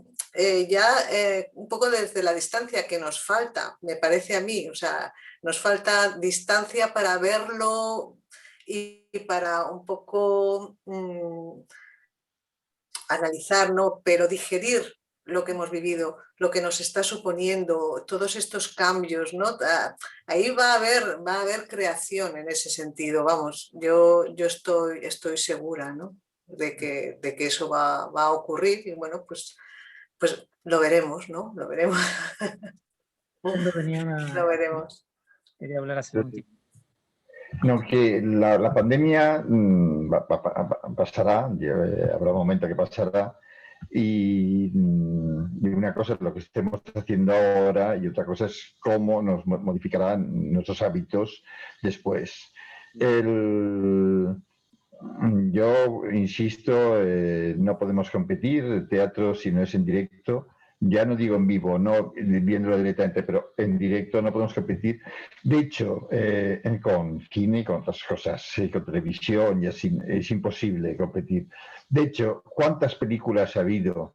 un poco desde la distancia que nos falta, me parece a mí, o sea, nos falta distancia para verlo y para un poco analizar, ¿no? Pero digerir lo que hemos vivido, lo que nos está suponiendo, todos estos cambios, ¿no? Ahí va a haber creación en ese sentido, vamos, yo estoy segura, ¿no? de que eso va a ocurrir y bueno, pues lo veremos, ¿no? Lo veremos. Lo veremos. Quería hablar hace un tiempo. No, que la pandemia pasará, habrá un momento que pasará, y una cosa es lo que estemos haciendo ahora y otra cosa es cómo nos modificarán nuestros hábitos después. Yo insisto, no podemos competir el teatro si no es en directo. Ya no digo en vivo, no viéndolo directamente, pero en directo no podemos competir. De hecho, con cine y con otras cosas, con televisión, y así, es imposible competir. De hecho, ¿cuántas películas ha habido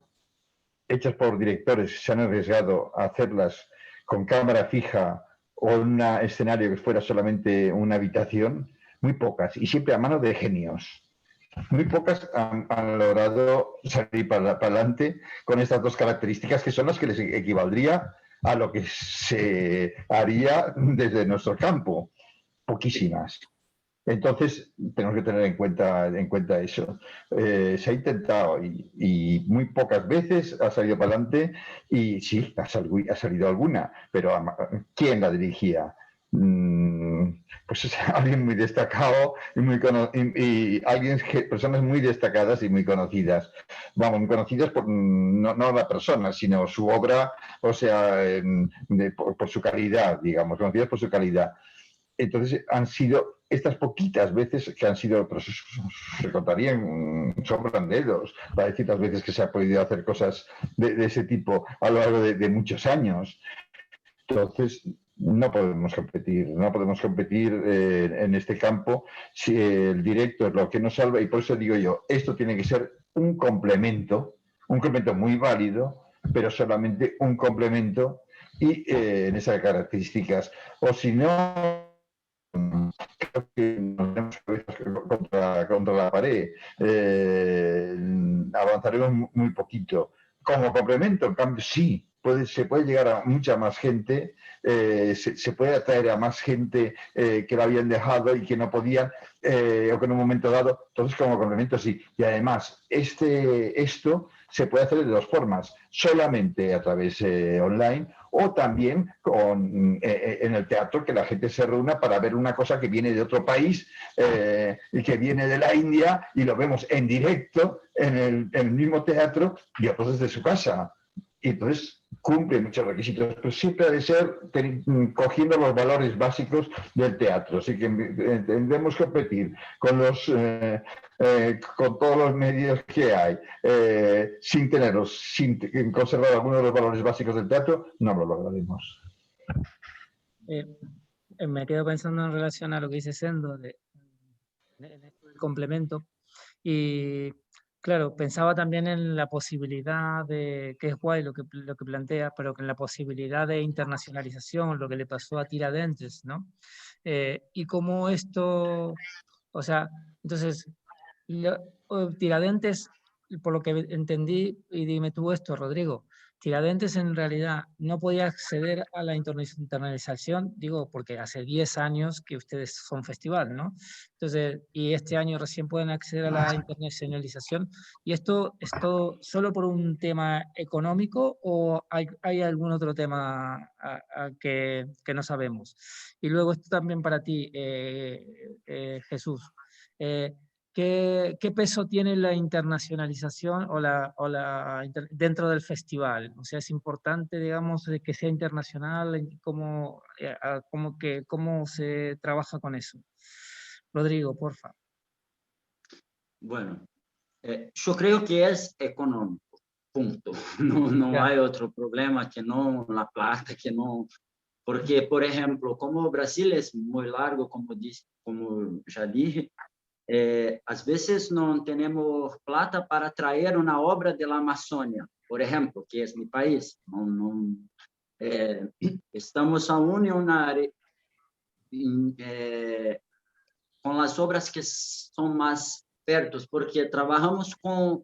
hechas por directores que se han arriesgado a hacerlas con cámara fija o en un escenario que fuera solamente una habitación? Muy pocas, y siempre a mano de genios. Muy pocas han logrado salir para adelante con estas dos características que son las que les equivaldría a lo que se haría desde nuestro campo. Poquísimas. Entonces, tenemos que tener en cuenta eso. Se ha intentado y muy pocas veces ha salido para adelante y sí, ha salido alguna, pero ¿quién la dirigía? Pues alguien muy destacado y personas muy destacadas y muy conocidas. Vamos, muy conocidas por no la persona, sino su obra, o sea, por su calidad, digamos, conocidas por su calidad. Entonces han sido estas poquitas veces que han sido, pero se contarían, sobran dedos, para decir las veces que se ha podido hacer cosas de ese tipo a lo largo de muchos años. Entonces, no podemos competir en este campo si el directo es lo que nos salva, y por eso digo yo, esto tiene que ser un complemento muy válido, pero solamente un complemento y en esas características. O si no, creo que nos demos contra la pared, avanzaremos muy poquito. Como complemento, en cambio, sí, se puede llegar a mucha más gente, se puede atraer a más gente que lo habían dejado y que no podían, o que en un momento dado, entonces como complemento sí. Y además, esto se puede hacer de dos formas, solamente a través online o también en el teatro, que la gente se reúna para ver una cosa que viene de otro país y que viene de la India y lo vemos en directo en el mismo teatro y otros desde su casa. Y entonces cumple muchos requisitos, pero siempre ha de ser cogiendo los valores básicos del teatro. Así que debemos competir con con todos los medios que hay, sin conservar algunos de los valores básicos del teatro, no lo lograremos. Me quedo pensando en relación a lo que dice Sendo, en esto del complemento, y claro, pensaba también en la posibilidad de, que es guay lo que plantea, pero que en la posibilidad de internacionalización, lo que le pasó a Tiradentes, ¿no? Y cómo esto, o sea, entonces, Tiradentes, por lo que entendí, y dime tú esto, Rodrigo, Tiradentes en realidad no podía acceder a la internacionalización, digo, porque hace 10 años que ustedes son festival, ¿no? Entonces, y este año recién pueden acceder a la internacionalización. ¿Y esto es todo solo por un tema económico o hay algún otro tema que no sabemos? Y luego esto también para ti, Jesús. ¿Qué peso tiene la internacionalización dentro del festival? O sea, es importante, digamos, de que sea internacional, cómo se trabaja con eso. Rodrigo, porfa. Bueno, yo creo que es económico, punto. No hay otro problema que no la plata, que no... Porque, por ejemplo, como Brasil es muy largo, como ya dije, às vezes não temos plata para trazer uma obra da Amazônia, por exemplo, que é meu país. Estamos aún com as obras que são mais perto, porque trabalhamos com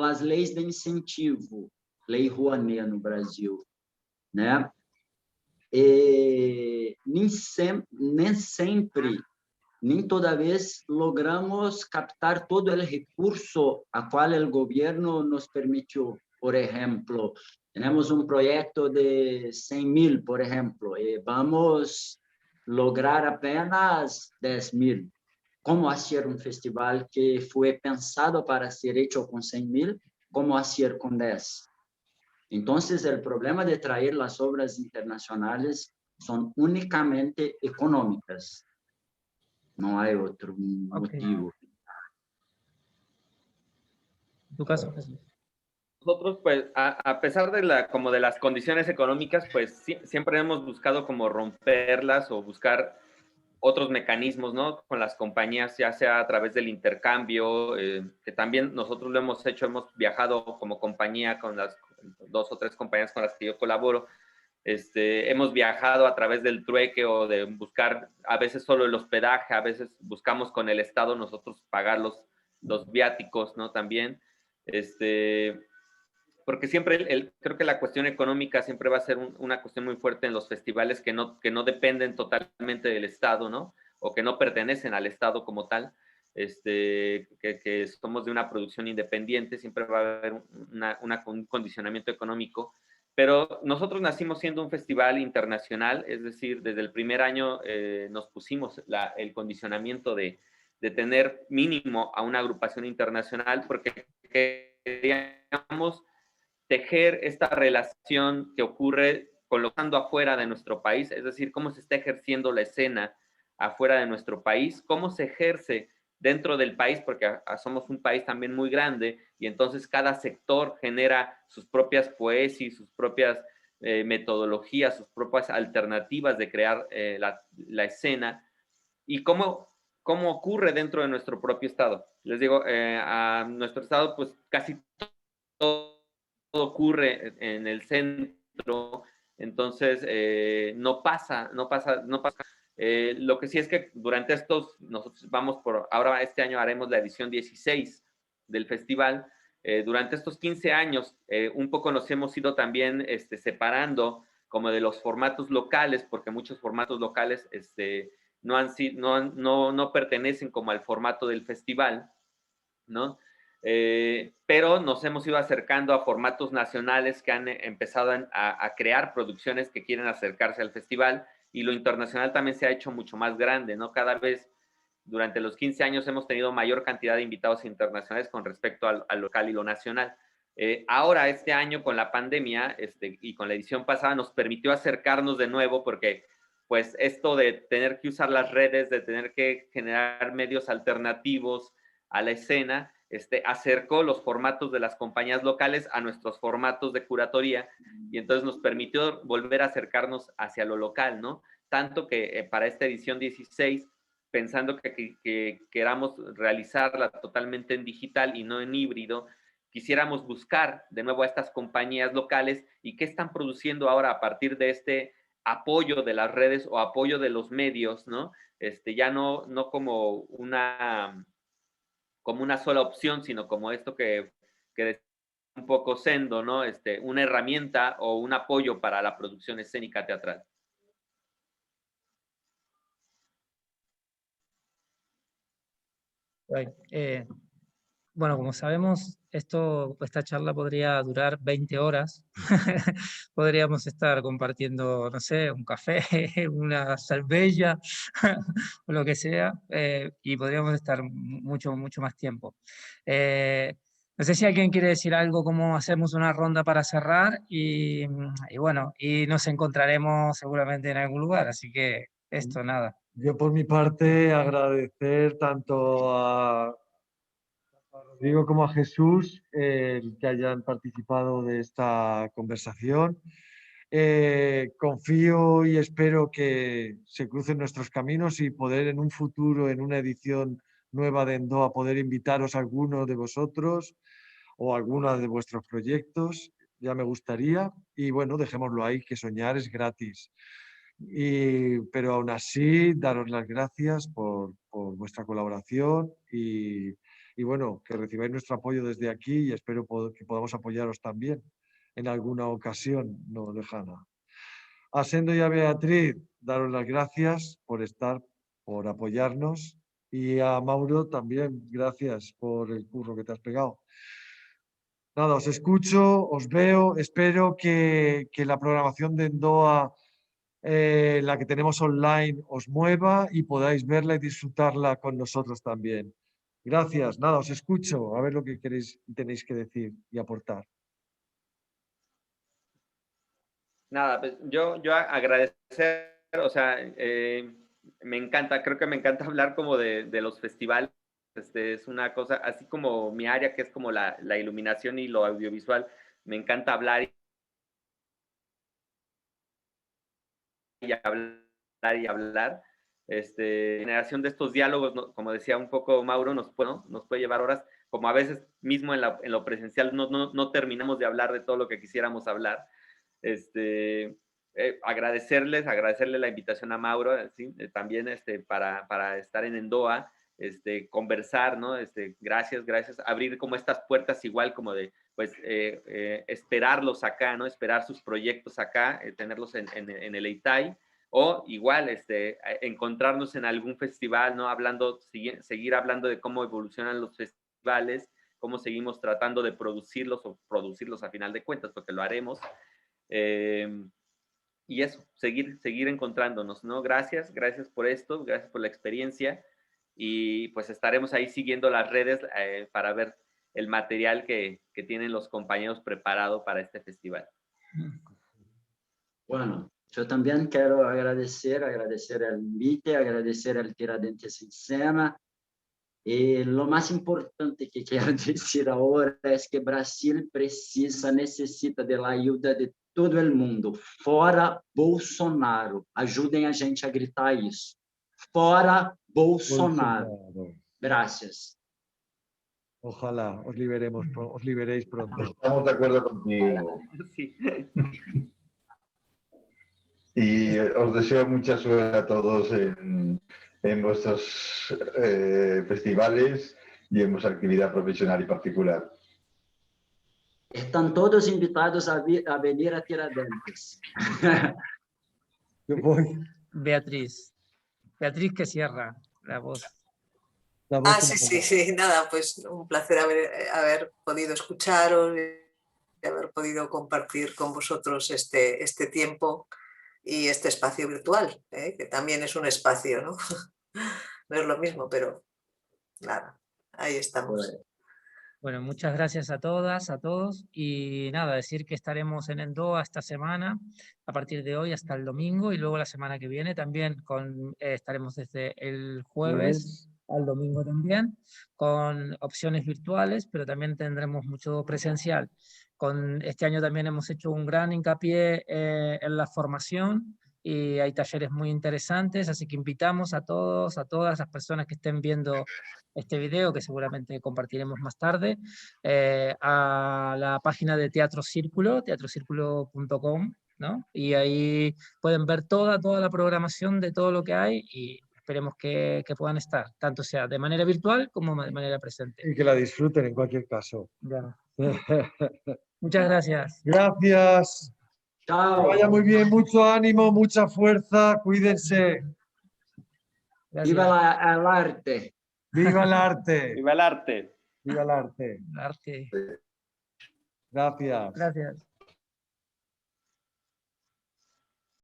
as leis de incentivo, Lei Rouanet no Brasil, né? Nem sempre nem toda vez logramos captar todo o recurso a qual o governo nos permitiu. Por exemplo, temos projeto de 100.000, por exemplo, e vamos lograr apenas 10.000. Como fazer festival que foi pensado para ser hecho com 100.000? Como fazer com 10? Então, o problema de trazer as obras internacionais são unicamente econômicas. No hay otro motivo. En tu caso, Jesús. Nosotros, pues, a pesar de las condiciones económicas, pues siempre hemos buscado como romperlas o buscar otros mecanismos, ¿no? Con las compañías, ya sea a través del intercambio, que también nosotros lo hemos hecho, hemos viajado como compañía con las 2 o 3 compañías con las que yo colaboro. Hemos viajado a través del trueque o de buscar a veces solo el hospedaje, a veces buscamos con el Estado nosotros pagar los viáticos, ¿no? También, porque siempre creo que la cuestión económica siempre va a ser una cuestión muy fuerte en los festivales que no dependen totalmente del Estado, ¿no? O que no pertenecen al Estado como tal, que somos de una producción independiente, siempre va a haber un condicionamiento económico. Pero nosotros nacimos siendo un festival internacional, es decir, desde el primer año nos pusimos el condicionamiento de tener mínimo a una agrupación internacional porque queríamos tejer esta relación que ocurre colocando afuera de nuestro país, es decir, cómo se está ejerciendo la escena afuera de nuestro país, cómo se ejerce dentro del país, porque somos un país también muy grande y entonces cada sector genera sus propias poesías, sus propias metodologías, sus propias alternativas de crear la escena y cómo ocurre dentro de nuestro propio estado. Les digo, a nuestro estado pues casi todo ocurre en el centro, entonces no pasa. Lo que sí es que durante nosotros ahora este año haremos la edición 16 del festival. Durante estos 15 años, un poco nos hemos ido también separando como de los formatos locales, porque muchos formatos locales no pertenecen como al formato del festival, ¿no? Pero nos hemos ido acercando a formatos nacionales que han empezado a crear producciones que quieren acercarse al festival, y lo internacional también se ha hecho mucho más grande, ¿no? Cada vez durante los 15 años hemos tenido mayor cantidad de invitados internacionales con respecto al local y lo nacional. Ahora, este año, con la pandemia y con la edición pasada, nos permitió acercarnos de nuevo porque pues esto de tener que usar las redes, de tener que generar medios alternativos a la escena, acercó los formatos de las compañías locales a nuestros formatos de curatoría y entonces nos permitió volver a acercarnos hacia lo local, ¿no? Tanto que para esta edición 16, pensando que queramos realizarla totalmente en digital y no en híbrido, quisiéramos buscar de nuevo a estas compañías locales y qué están produciendo ahora a partir de este apoyo de las redes o apoyo de los medios, ¿no? Ya no como una sola opción, sino como esto que un poco Sendo, ¿no? Una herramienta o un apoyo para la producción escénica teatral. Bueno, como sabemos, esta charla podría durar 20 horas. Podríamos estar compartiendo, no sé, un café, una cerveza, o lo que sea, y podríamos estar mucho más tiempo. No sé si alguien quiere decir algo, como hacemos una ronda para cerrar, y bueno, y nos encontraremos seguramente en algún lugar, así que esto, nada. Yo por mi parte agradecer tanto a Rodrigo como a Jesús el que hayan participado de esta conversación. Confío y espero que se crucen nuestros caminos y poder en un futuro, en una edición nueva de Endoa, poder invitaros a alguno de vosotros o a alguno de vuestros proyectos. Ya me gustaría. Y bueno, dejémoslo ahí, que soñar es gratis. Pero aún así, daros las gracias por vuestra colaboración y bueno, que recibáis nuestro apoyo desde aquí y espero que podamos apoyaros también en alguna ocasión no lejana. A Sendo y a Beatriz, daros las gracias por estar, por apoyarnos, y a Mauro también, gracias por el curro que te has pegado. Nada, os escucho, os veo, espero que la programación de Endoa, la que tenemos online, os mueva y podáis verla y disfrutarla con nosotros también. Gracias, nada, os escucho, a ver lo que tenéis que decir y aportar. Nada, pues yo agradecer, o sea, me encanta, creo que me encanta hablar como de los festivales. Es una cosa, así como mi área, que es como la iluminación y lo audiovisual, me encanta hablar y hablar y hablar. Generación de estos diálogos, ¿no? Como decía un poco Mauro, nos puede llevar horas, como a veces mismo en lo presencial no terminamos de hablar de todo lo que quisiéramos hablar. Agradecerle la invitación a Mauro, ¿sí? También para estar en Endoa, conversar, ¿no? Gracias, abrir como estas puertas igual como de, pues, esperarlos acá, ¿no? Esperar sus proyectos acá, tenerlos en el EITAI, o igual, encontrarnos en algún festival, ¿no? Seguir hablando de cómo evolucionan los festivales, cómo seguimos tratando de producirlos a final de cuentas, porque lo haremos. Y eso, seguir encontrándonos, ¿no? Gracias por esto, gracias por la experiencia, y pues estaremos ahí siguiendo las redes para ver el material que tienen los compañeros preparado para este festival. Bueno, yo también quiero agradecer el invite, agradecer al Tiradentes en Escena. Y lo más importante que quiero decir ahora es que Brasil necesita de la ayuda de todo el mundo. Fora Bolsonaro. Ajudem a gente a gritar isso. Fora Bolsonaro. Gracias. Ojalá os liberéis pronto. Estamos de acuerdo contigo. Sí. Y os deseo mucha suerte a todos en vuestros festivales y en vuestra actividad profesional y particular. Están todos invitados a venir a Tiradentes. Yo voy. Beatriz, que cierra la voz. Sí, nada, pues un placer haber podido escucharos y haber podido compartir con vosotros este tiempo y este espacio virtual, que también es un espacio, ¿no? No es lo mismo, pero nada, ahí estamos. Bueno, muchas gracias a todas, a todos. Y nada, decir que estaremos en el DOA esta semana, a partir de hoy hasta el domingo, y luego la semana que viene también estaremos desde el jueves al domingo también, con opciones virtuales, pero también tendremos mucho presencial. Este año también hemos hecho un gran hincapié en la formación, y hay talleres muy interesantes, así que invitamos a todos, a todas las personas que estén viendo este video, que seguramente compartiremos más tarde, a la página de Teatro Círculo, teatrocirculo.com, ¿no? Y ahí pueden ver toda la programación de todo lo que hay, y esperemos que puedan estar, tanto sea de manera virtual como de manera presente. Y que la disfruten en cualquier caso. Ya. Muchas gracias. Gracias. Chao. Que vaya muy bien, mucho ánimo, mucha fuerza, cuídense. Gracias. Viva el arte. ¡Viva el arte! ¡Viva el arte! ¡Viva el arte! Arte. Gracias. Gracias.